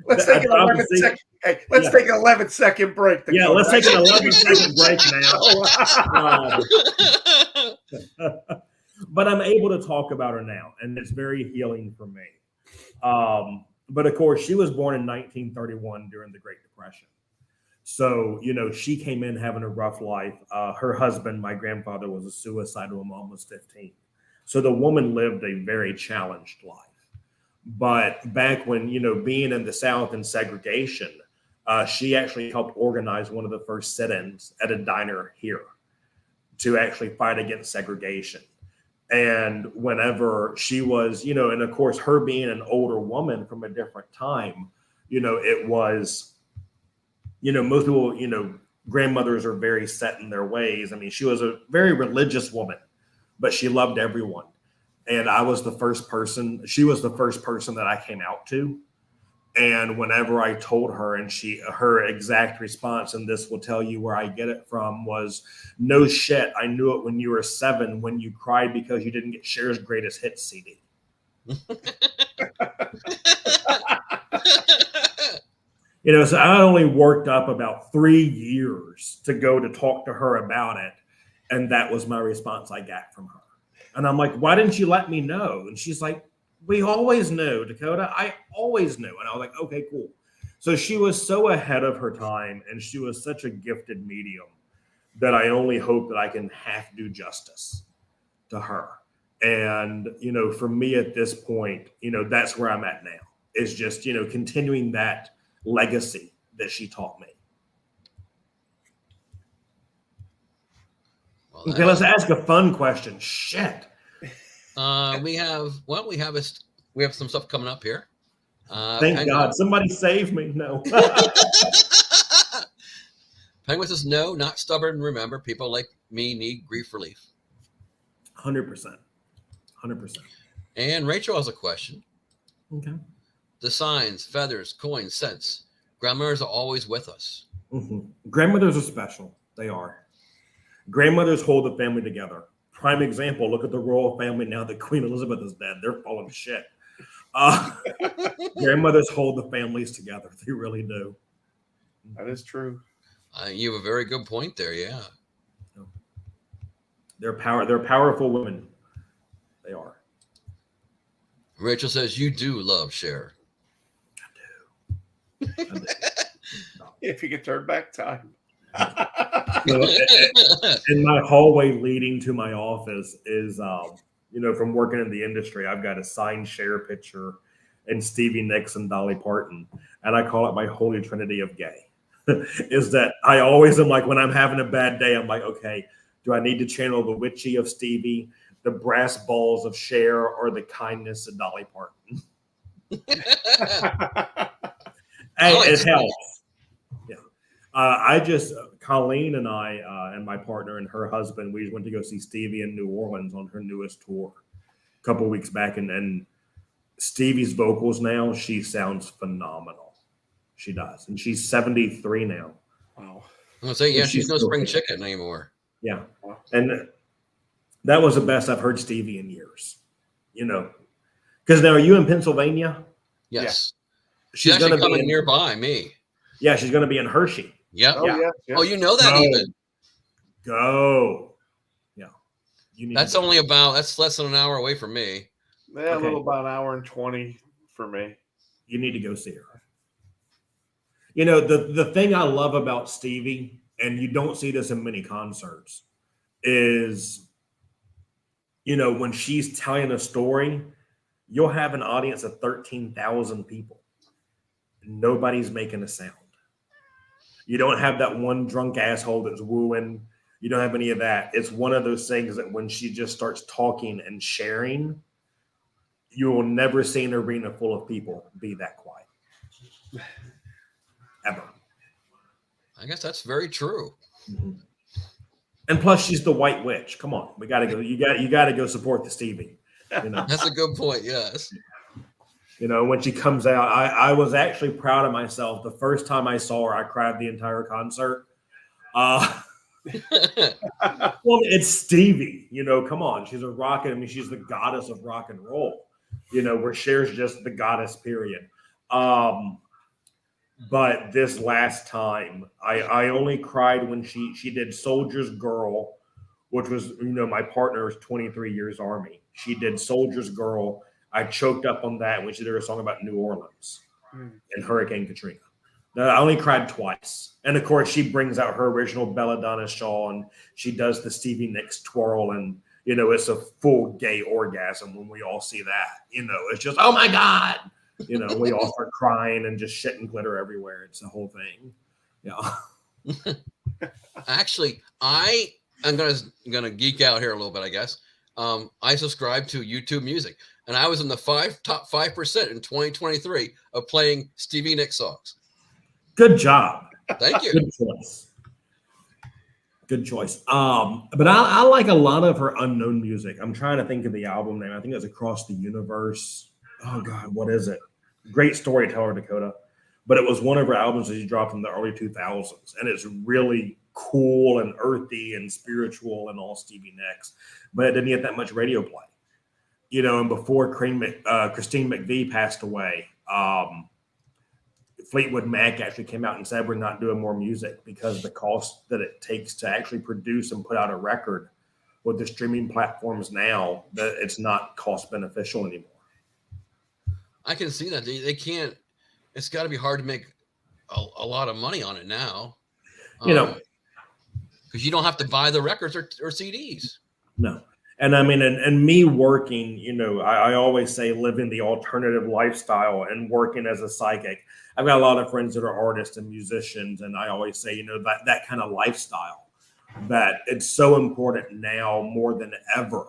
Let's take an 11-second. Hey, let's take an 11-second break. Yeah, let's take an 11-second break now. But I'm able to talk about her now, and it's very healing for me. But of course, she was born in 1931 during the Great Depression. So, you know, she came in having a rough life. Her husband, my grandfather, was a suicide when my mom was 15. So the woman lived a very challenged life. But back when, you know, being in the South and segregation, she actually helped organize one of the first sit-ins at a diner here to actually fight against segregation. And whenever she was, you know, and of course, her being an older woman from a different time, you know, it was, you know, most people, you know, grandmothers are very set in their ways. I mean, she was a very religious woman, but she loved everyone. And I was the first person, she was the first person that I came out to. And whenever I told her, and her exact response, and this will tell you where I get it from, was, no shit, I knew it when you were 7, when you cried because you didn't get Cher's greatest hits CD. You know, so I only worked up about 3 years to go to talk to her about it. And that was my response I got from her. And I'm like, why didn't you let me know? And she's like, we always knew, Dakota. I always knew. And I was like, okay, cool. So she was so ahead of her time, and she was such a gifted medium that I only hope that I can half do justice to her. And, you know, for me at this point, you know, that's where I'm at now. Is just, you know, continuing that legacy that she taught me. Well, okay, let's ask a fun question. Shit. We have a we have some stuff coming up here. Thank Penguin. God. Somebody save me. No. Penguin says, no, not stubborn. Remember, people like me need grief relief. 100%. 100%. And Rachel has a question. Okay. The signs, feathers, coins, scents. Grandmothers are always with us. Mm-hmm. Grandmothers are special. They are. Grandmothers hold the family together. Prime example, look at the royal family now that Queen Elizabeth is dead. They're full of shit. Grandmothers hold the families together. They really do. That is true. You have a very good point there, yeah. They're powerful women. They are. Rachel says, you do love Cher. I do. If you could turn back time. So, in my hallway leading to my office is, from working in the industry, I've got a signed Cher picture and Stevie Nicks and Dolly Parton. And I call it my holy trinity of gay. Is that I always am like, when I'm having a bad day, I'm like, okay, do I need to channel the witchy of Stevie, the brass balls of Cher, or the kindness of Dolly Parton? Hey, it helps. Yeah. Colleen and I and my partner and her husband, we went to go see Stevie in New Orleans on her newest tour a couple weeks back. And Stevie's vocals now, she sounds phenomenal. She does. And she's 73 now. Wow. I'm going to say, yeah, she's no spring chicken anymore. Yeah. And that was the best I've heard Stevie in years. Because now, are you in Pennsylvania? Yes. She's She's actually going to be coming nearby me. Yeah, she's going to be in Hershey. Yep. Oh, yeah. Oh, you know that even. Go. Yeah. That's only that's less than an hour away from me. Yeah, Okay. a little about an hour and 20 for me. You need to go see her. The thing I love about Stevie, and you don't see this in many concerts, is, when she's telling a story, you'll have an audience of 13,000 people. Nobody's making a sound. You don't have that one drunk asshole that's wooing. You don't have any of that. It's one of those things that when she just starts talking and sharing, you will never see an arena full of people be that quiet. Ever. I guess that's very true. Mm-hmm. And plus, she's the white witch. Come on, we gotta go. You got to go support the Stevie. That's a good point. Yes. When she comes out, I was actually proud of myself. The first time I saw her, I cried the entire concert. Well, it's Stevie. Come on, she's she's the goddess of rock and roll. Where Cher's just the goddess. Period. But this last time, I only cried when she did Soldier's Girl, which was, my partner is 23 years Army. She did Soldier's Girl. I choked up on that when she did a song about New Orleans and Hurricane Katrina. I only cried twice. And of course, she brings out her original Belladonna shawl and she does the Stevie Nicks twirl. And, it's a full gay orgasm when we all see that. It's just, oh my God. We all start crying and just shit and glitter everywhere. It's the whole thing. Yeah. Actually, I am gonna geek out here a little bit, I guess. I subscribe to YouTube Music, and I was in the top 5% in 2023 of playing Stevie Nicks songs. Good job. Thank you. Good choice. Good choice. But I like a lot of her unknown music. I'm trying to think of the album name. I think it's Across the Universe. Oh God, what is it? Great storyteller, Dakota. But it was one of her albums that she dropped in the early 2000s. And it's really cool and earthy and spiritual and all Stevie Nicks. But it didn't get that much radio play. And before Christine McVie passed away, Fleetwood Mac actually came out and said, we're not doing more music because of the cost that it takes to actually produce and put out a record with the streaming platforms now, that it's not cost beneficial anymore. I can see that. They can't. It's got to be hard to make a lot of money on it now. Because you don't have to buy the records or CDs. No. And I mean, and me working, I always say living the alternative lifestyle and working as a psychic. I've got a lot of friends that are artists and musicians. And I always say, that kind of lifestyle, that it's so important now more than ever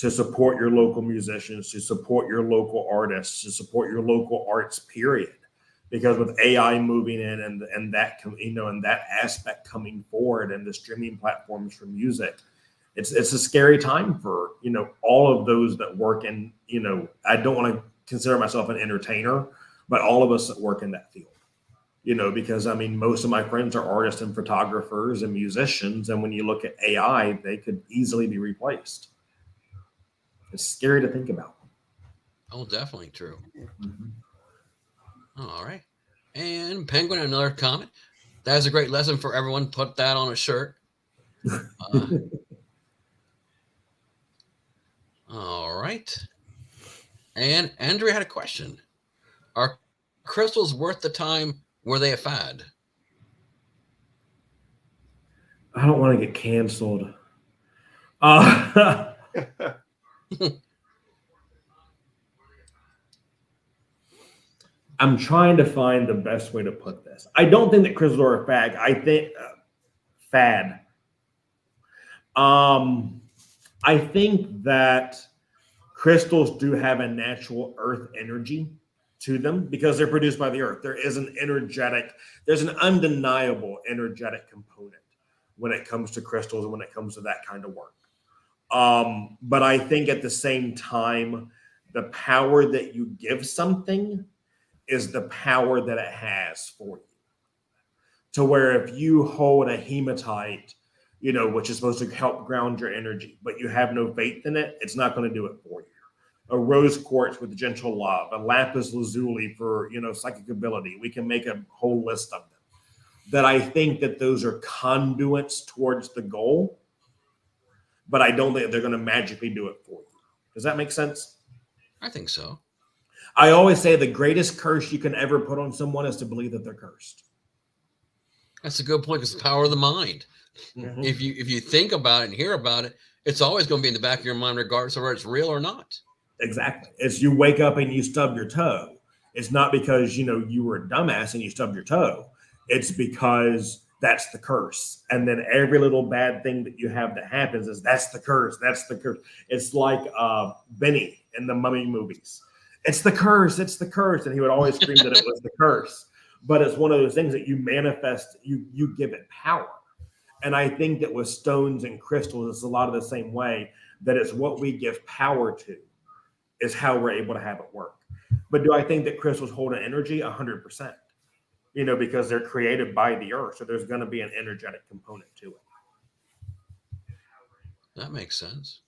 to support your local musicians, to support your local artists, to support your local arts, period. Because with AI moving in and that, and that aspect coming forward and the streaming platforms for music, it's a scary time for, all of those that work in, I don't want to consider myself an entertainer, but all of us that work in that field, because most of my friends are artists and photographers and musicians. And when you look at AI, they could easily be replaced. It's scary to think about. Oh, definitely true. Mm-hmm. All right. And Penguin, another comment. That is a great lesson for everyone. Put that on a shirt. All right. And Andrea had a question. Are crystals worth the time? Were they a fad? I don't want to get canceled. I'm trying to find the best way to put this. I don't think that crystals are a fad. I think fad. I think that crystals do have a natural earth energy to them because they're produced by the earth. There's an undeniable energetic component when it comes to crystals and when it comes to that kind of work. But I think at the same time, the power that you give something is the power that it has for you. To where if you hold a hematite, which is supposed to help ground your energy, but you have no faith in it, it's not going to do it for you. A rose quartz with gentle love, a lapis lazuli for, psychic ability. We can make a whole list of them. That I think that those are conduits towards the goal, but I don't think they're going to magically do it for you. Does that make sense? I think so. I always say the greatest curse you can ever put on someone is to believe that they're cursed. That's a good point. It's the power of the mind. Mm-hmm. If you think about it and hear about it, it's always going to be in the back of your mind, regardless of whether it's real or not. Exactly. It's you wake up and you stub your toe. It's not because, you were a dumbass and you stubbed your toe. It's because that's the curse. And then every little bad thing that you have that happens is that's the curse. That's the curse. It's like Benny in the Mummy movies. It's the curse. It's the curse. And he would always scream that it was the curse. But it's one of those things that you manifest, you give it power. And I think that with stones and crystals, it's a lot of the same way, that it's what we give power to is how we're able to have it work. But do I think that crystals hold an energy? 100%. Because they're created by the earth. So there's going to be an energetic component to it. That makes sense.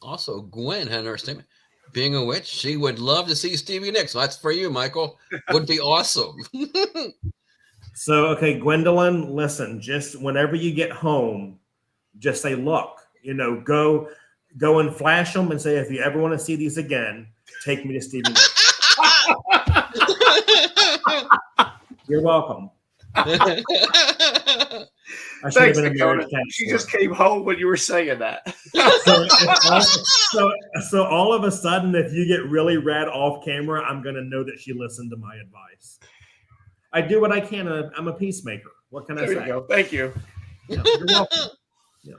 Also, Gwen had her statement. Being a witch, she would love to see Stevie Nicks. So that's for you, Michael. Would be awesome. So, okay, Gwendolyn, listen, just whenever you get home, just say, look, go and flash them and say, if you ever want to see these again, take me to Stevie Nicks. You're welcome. Thanks, Dakota. She just came home when you were saying that. So all of a sudden, if you get really rad off camera, I'm going to know that she listened to my advice. I do what I can. I'm a peacemaker. What can I say? There you go. Thank you. Yeah, you're welcome. Yeah.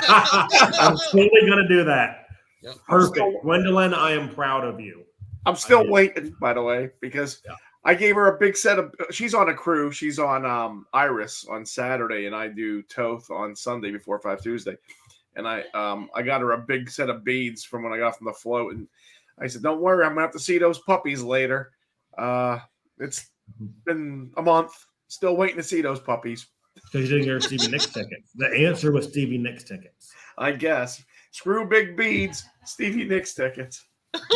I'm totally going to do that. Yep. Perfect. Gwendolyn, I am proud of you. I'm still waiting, by the way, because I gave her a big set of. She's on a crew. She's on Iris on Saturday, and I do Toth on Sunday before 5 Tuesday. And I got her a big set of beads from when I got from the float, and I said, "Don't worry, I'm gonna have to see those puppies later." It's been a month, still waiting to see those puppies. Because you didn't get her Stevie Nicks tickets. The answer was Stevie Nicks tickets. I guess. Screw big beads, Stevie Nicks tickets.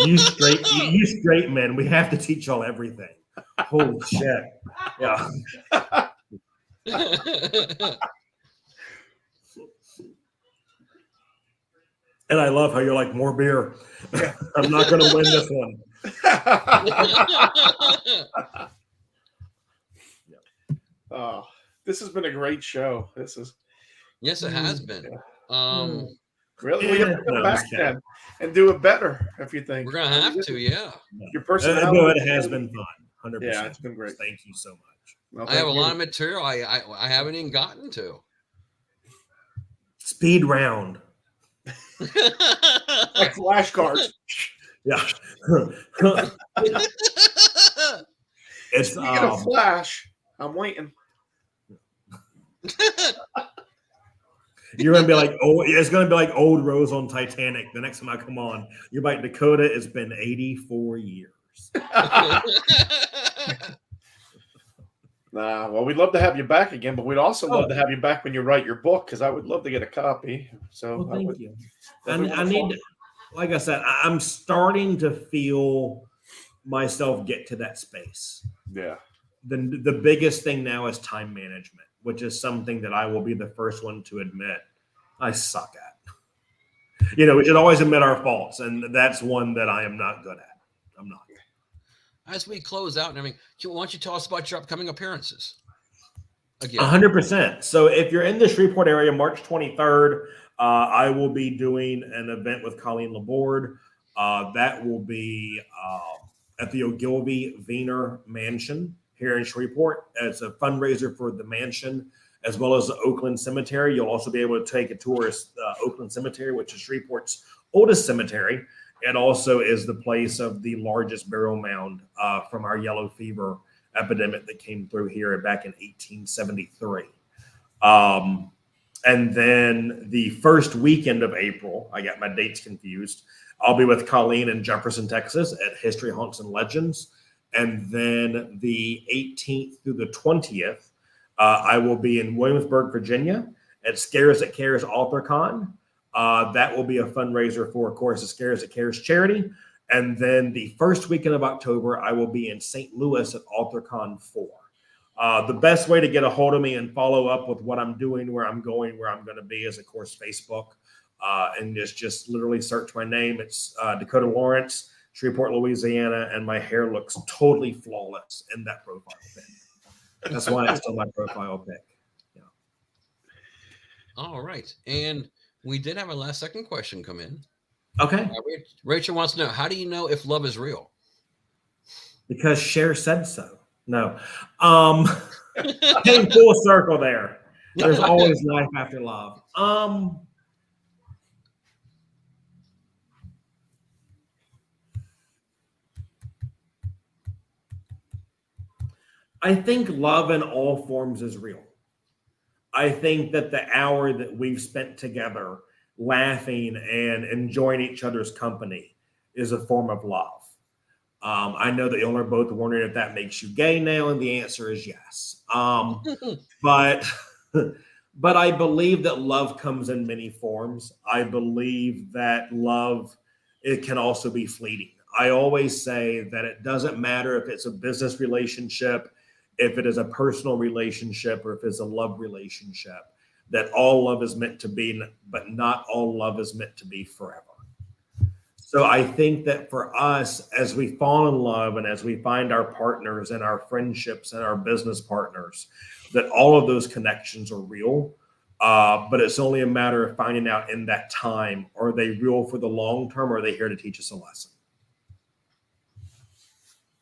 You straight men. We have to teach y'all everything. Holy shit. Yeah. And I love how you're like, more beer. I'm not going to win this one. Oh, this has been a great show. Yes, it has been. Really, we have to come back then and do it better if you think. We're going to have to, yeah. Your personality. No, it has been fun. 100%. Yeah, it's been great. Thank you so much. Well, I have a thank lot you. of material I haven't even gotten to. Speed round. Like flashcards. Yeah. It's Speaking of Flash, I'm waiting. you're gonna be like, oh, it's gonna be like old Rose on Titanic. The next time I come on, you're like, Dakota, it's been 84 years. Nah, well, we'd love to have you back again, but we'd also love to have you back when you write your book, because I would love to get a copy. So Well, thank you. that'd be I need, like I said, I'm starting to feel myself get to that space. Yeah. The biggest thing now is time management, which is something that I will be the first one to admit I suck at. We should always admit our faults, and that's one that I am not good at. I'm not. As we close out and everything, why don't you tell us about your upcoming appearances? Again. 100%. So if you're in the Shreveport area, March 23rd, I will be doing an event with Colleen Laborde. That will be at the Ogilvy Wiener Mansion here in Shreveport. It's a fundraiser for the mansion as well as the Oakland Cemetery. You'll also be able to take a tour of Oakland Cemetery, which is Shreveport's oldest cemetery. It also is the place of the largest burial mound from our yellow fever epidemic that came through here back in 1873. And then the first weekend of April, I got my dates confused. I'll be with Colleen in Jefferson, Texas at History, Haunts, and Legends. And then the 18th through the 20th, I will be in Williamsburg, Virginia at Scares That Cares AuthorCon. That will be a fundraiser for, of course, the Scares That Cares charity. And then the first weekend of October, I will be in St. Louis at AuthorCon 4. The best way to get a hold of me and follow up with what I'm doing, where I'm going, where I'm going to be is, of course, Facebook. And just literally search my name. It's Dakota Lawrence, Shreveport, Louisiana, and my hair looks totally flawless in that profile pic. That's why it's still my profile pic. Yeah. All right. And we did have a second question come in. Okay. Rachel wants to know, how do you know if love is real? Because Cher said so. No. Came full circle there. There's always life after love. I think love in all forms is real. I think that the hour that we've spent together laughing and enjoying each other's company is a form of love. I know that y'all are both wondering if that makes you gay now, and the answer is yes. But I believe that love comes in many forms. I believe that love, it can also be fleeting. I always say that it doesn't matter if it's a business relationship, if it is a personal relationship, or if it's a love relationship, that all love is meant to be, but not all love is meant to be forever. So I think that for us, as we fall in love and as we find our partners and our friendships and our business partners, that all of those connections are real. But it's only a matter of finding out in that time, are they real for the long term, or are they here to teach us a lesson?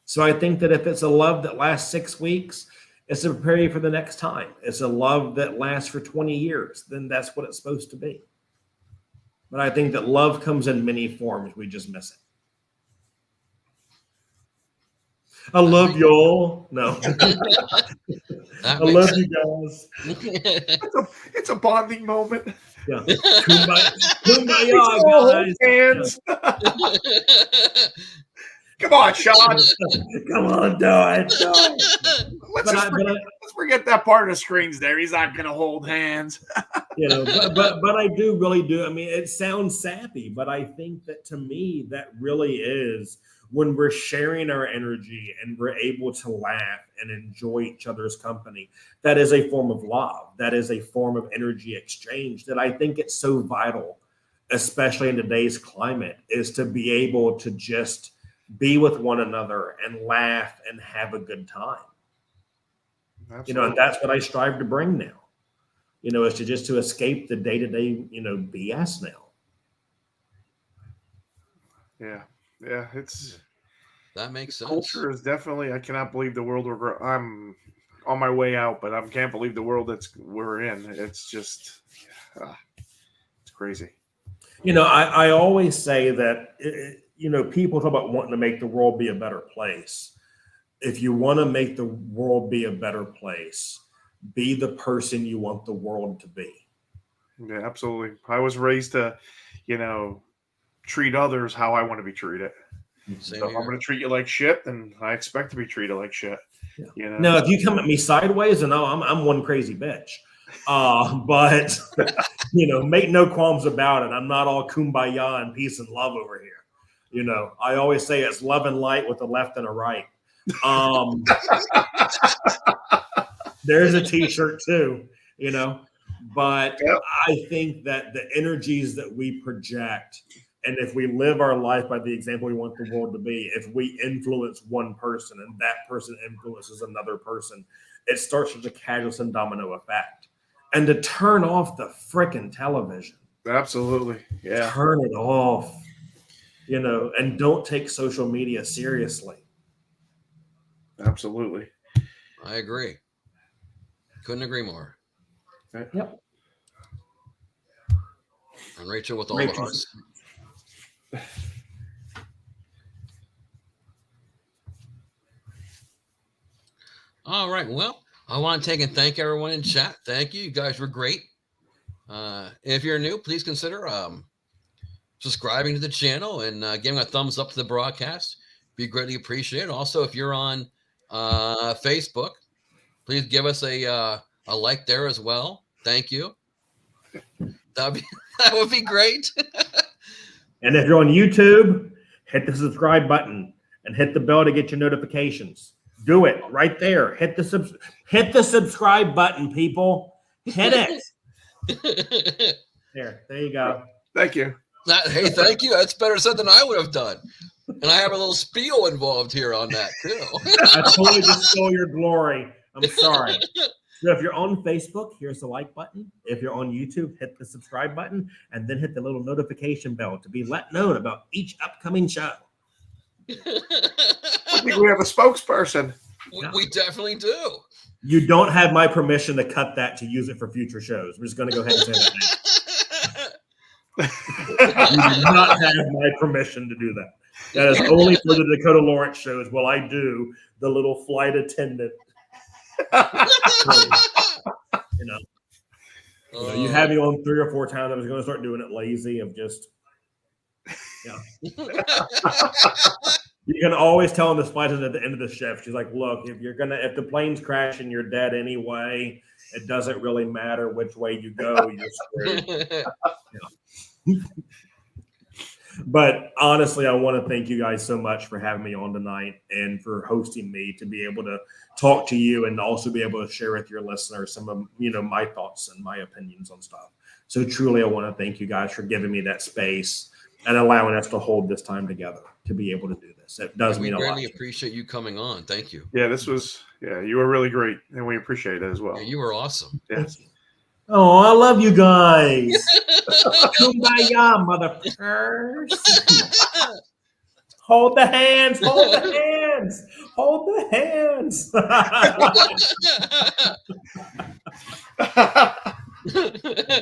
So I think that if it's a love that lasts 6 weeks, it's to prepare you for the next time. It's a love that lasts for 20 years, then that's what it's supposed to be. But I think that love comes in many forms. We just miss it. I love y'all. No. I love you guys. It's a bonding moment. Yeah. Kumbaya, guys. Hands. Come on, Sean. Come on, do it. Let's forget that part of the screen's there. He's not going to hold hands. But I really do. I mean, it sounds sappy, but I think that to me, that really is when we're sharing our energy and we're able to laugh and enjoy each other's company. That is a form of love. That is a form of energy exchange that I think it's so vital, especially in today's climate, is to be able to just be with one another and laugh and have a good time. Absolutely. And that's what I strive to bring now. Is to escape the day-to-day, BS now. Yeah, it's that makes sense. Culture is definitely. I cannot believe the world we're. on my way out, but I can't believe the world we're in. It's just, it's crazy. You know, I always say that, you know, people talk about wanting to make the world be a better place. If you want to make the world be a better place, be the person you want the world to be. Yeah, absolutely. I was raised to, you know, treat others how I want to be treated. So if I'm going to treat you like shit, then I expect to be treated like shit. Yeah. You know? Now, if you come at me sideways, then I'm one crazy bitch. But you know, make no qualms about it. I'm not all kumbaya and peace and love over here. You know, I always say it's love and light with a left and a right. There's a t-shirt too, you know, but yep. I think that the energies that we project, and if we live our life by the example we want the world to be, if we influence one person and that person influences another person, it starts with a casual and domino effect. And to turn off the frickin' television. Absolutely. Yeah. Turn it off, you know, and don't take social media seriously. Absolutely. I agree. Couldn't agree more. Yep. And Rachel with all the hearts. All right. Well, I want to take and thank everyone in chat. Thank you. You guys were great. If you're new, please consider subscribing to the channel and giving a thumbs up to the broadcast. Be greatly appreciated. Also, if you're on Facebook, please give us a like there as well. Thank you. That would be great. And if you're on YouTube, hit the subscribe button and hit the bell to get your notifications. Do it right there. Hit the subscribe button, people. Hit it. There you go. Thank you. Hey, thank you. That's better said than I would have done. And I have a little spiel involved here on that too. I totally just stole your glory. I'm sorry. So if you're on Facebook, here's the like button. If you're on YouTube, hit the subscribe button and then hit the little notification bell to be let known about each upcoming show. I think we have a spokesperson. We definitely do. You don't have my permission to cut that to use it for future shows. We're just going to go ahead and say that. You do not have my permission to do that. That is only for the Dakota Lawrence shows. Well, I do the little flight attendant. You know, you had me on 3 or 4 times. I was going to start doing it lazy of just, You can always tell on this flight at the end of the shift. She's like, look, if the plane's crashing, you're dead anyway. It doesn't really matter which way you go, you're screwed. But honestly, I want to thank you guys so much for having me on tonight and for hosting me to be able to talk to you and also be able to share with your listeners some of my thoughts and my opinions on stuff. So truly, I want to thank you guys for giving me that space and allowing us to hold this time together to be able to do this. It does mean a lot. We really appreciate you coming on. Thank you. Yeah, you were really great, and we appreciate it as well. Yeah, you were awesome. Yes. Oh, I love you guys. Kumbaya, motherfuckers. Hold the hands. Hold the hands. Hold the hands.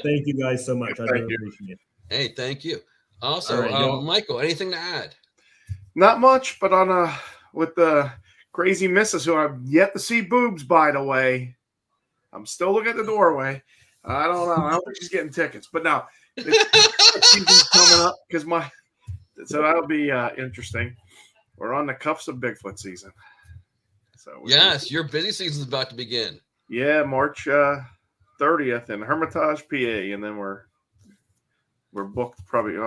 Thank you guys so much. I really appreciate it. Hey, thank you. Also, right, Michael, anything to add? Not much, but with the crazy missus who I've yet to see boobs, by the way. I'm still looking at the doorway. I don't know. I don't think she's getting tickets, but now season's coming up so that'll be interesting. We're on the cuffs of Bigfoot season. So yes, your busy season is about to begin. Yeah, March 30th in Hermitage, PA, and then we're booked probably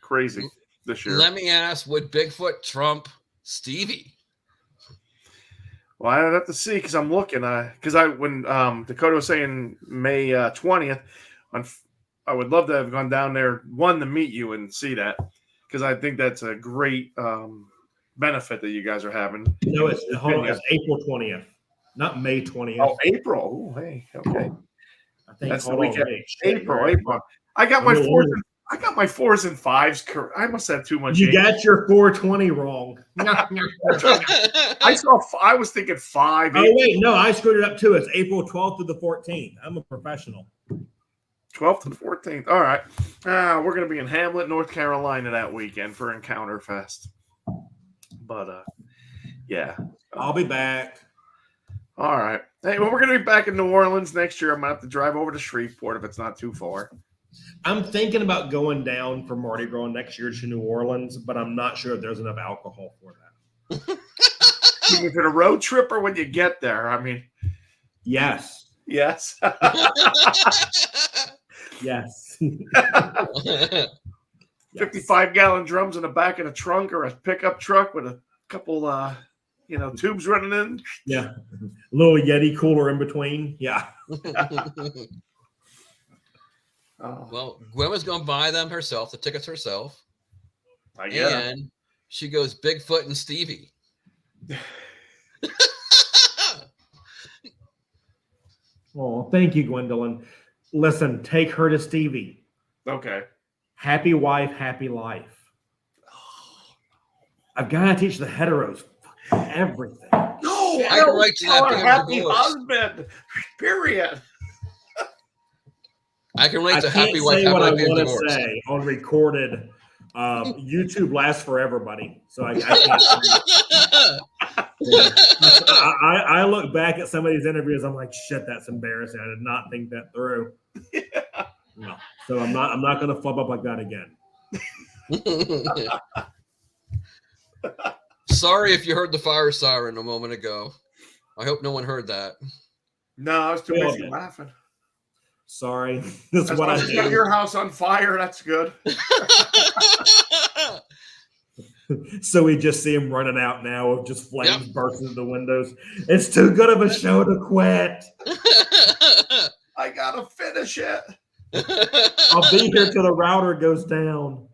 crazy this year. Let me ask, would Bigfoot trump Stevie? Well, I'd have to see because I'm looking. When Dakota was saying May 20th, I would love to have gone down there, to meet you and see that, because I think that's a great benefit that you guys are having. No, it's April 20th, not May 20th. Oh, April. Oh, hey, okay. I think that's the weekend. April. I got my I got my 4s and 5s correct. I must have too much. You got your 420 wrong. I was thinking 5. Oh, wait. No, I screwed it up too. It's April 12th to the 14th. I'm a professional. 12th and 14th. All right. We're going to be in Hamlet, North Carolina that weekend for Encounter Fest. But, yeah. I'll be back. All right. Hey, well, we're going to be back in New Orleans next year. I'm going to have to drive over to Shreveport if it's not too far. I'm thinking about going down for Mardi Gras next year to New Orleans, but I'm not sure if there's enough alcohol for that. Is it a road trip or when you get there? I mean, yes. Yes. Yes. 55-gallon drums in the back of the trunk or a pickup truck with a couple, tubes running in. Yeah. Little Yeti cooler in between. Yeah. Well, Gwen was going to buy them herself, the tickets herself. And she goes Bigfoot and Stevie. Oh, thank you, Gwendolyn. Listen, take her to Stevie. Okay. Happy wife, happy life. I've got to teach the heteros everything. No, I can write to happy husband. Period. I can relate to I can't happy wife, say happy what I life being want to divorced. say on recorded. YouTube lasts forever, buddy. So I can't. I look back at some of these interviews. I'm like, shit, that's embarrassing. I did not think that through. Yeah. No, so I'm not going to flub up like that again. Sorry if you heard the fire siren a moment ago. I hope no one heard that. No, I was too busy laughing. Sorry. That's what I got your house on fire. That's good. So we just see him running out now of just flames bursting through the windows. It's too good of a show to quit. I gotta finish it. I'll be here till the router goes down.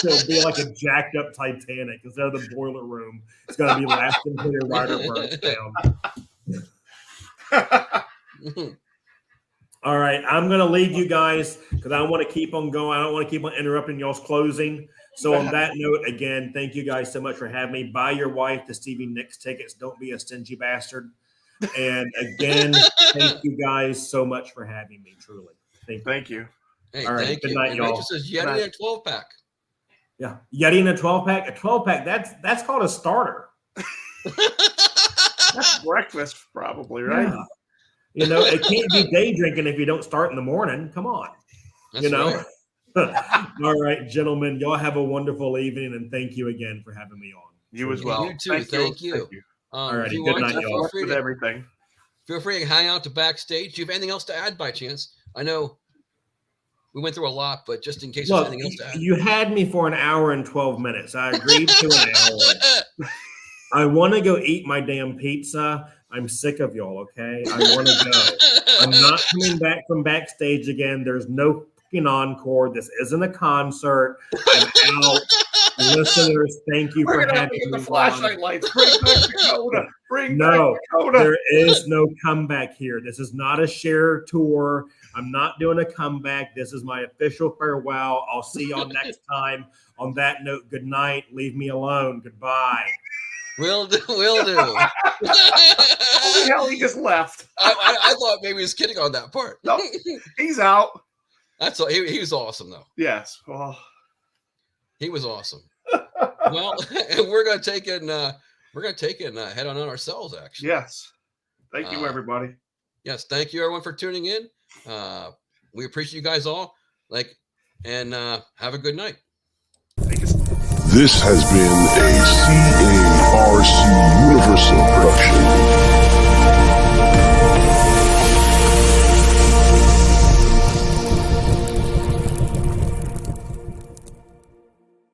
It'll be like a jacked up Titanic instead of the boiler room. It's gonna be lasting until your router burns down. All right, I'm going to leave you guys because I want to keep on going. I don't want to keep on interrupting y'all's closing. So on that note, again, thank you guys so much for having me. Buy your wife the Stevie Nicks tickets. Don't be a stingy bastard. And again, thank you guys so much for having me, truly. Thank you. Hey, all right, thank good you. night, And y'all. Rachel says Yeti in a 12-pack. Yeah, Yeti in a 12-pack. A 12-pack, that's called a starter. That's breakfast, probably, right? Yeah. You know, it can't be day drinking if you don't start in the morning. Come on. That's right. All right, gentlemen, y'all have a wonderful evening, and thank you again for having me on. You as well. You too. Thank you. All right, if you good want night, to, y'all. With everything. Feel free to hang out to backstage. Do you have anything else to add by chance? I know we went through a lot, but just in case there's anything else to add. You had me for an hour and 12 minutes. I agreed to an hour. I want to go eat my damn pizza. I'm sick of y'all, okay? I want to go. I'm not coming back from backstage again. There's no fucking encore. This isn't a concert. I'm out. Listeners, thank you for having me. The flashlight lights. Bring back Dakota. Bring back Dakota. There is no comeback here. This is not a share tour. I'm not doing a comeback. This is my official farewell. I'll see y'all next time. On that note, good night. Leave me alone. Goodbye. Will do. Will do. Holy hell, he just left. I thought maybe he was kidding on that part. No, he's out. That's all. He was awesome, though. Yes. Well, he was awesome. Well, and we're gonna take it and head on ourselves. Actually. Yes. Thank you, everybody. Yes, thank you, everyone, for tuning in. We appreciate you guys all. And have a good night. This has been a CARC Universal production.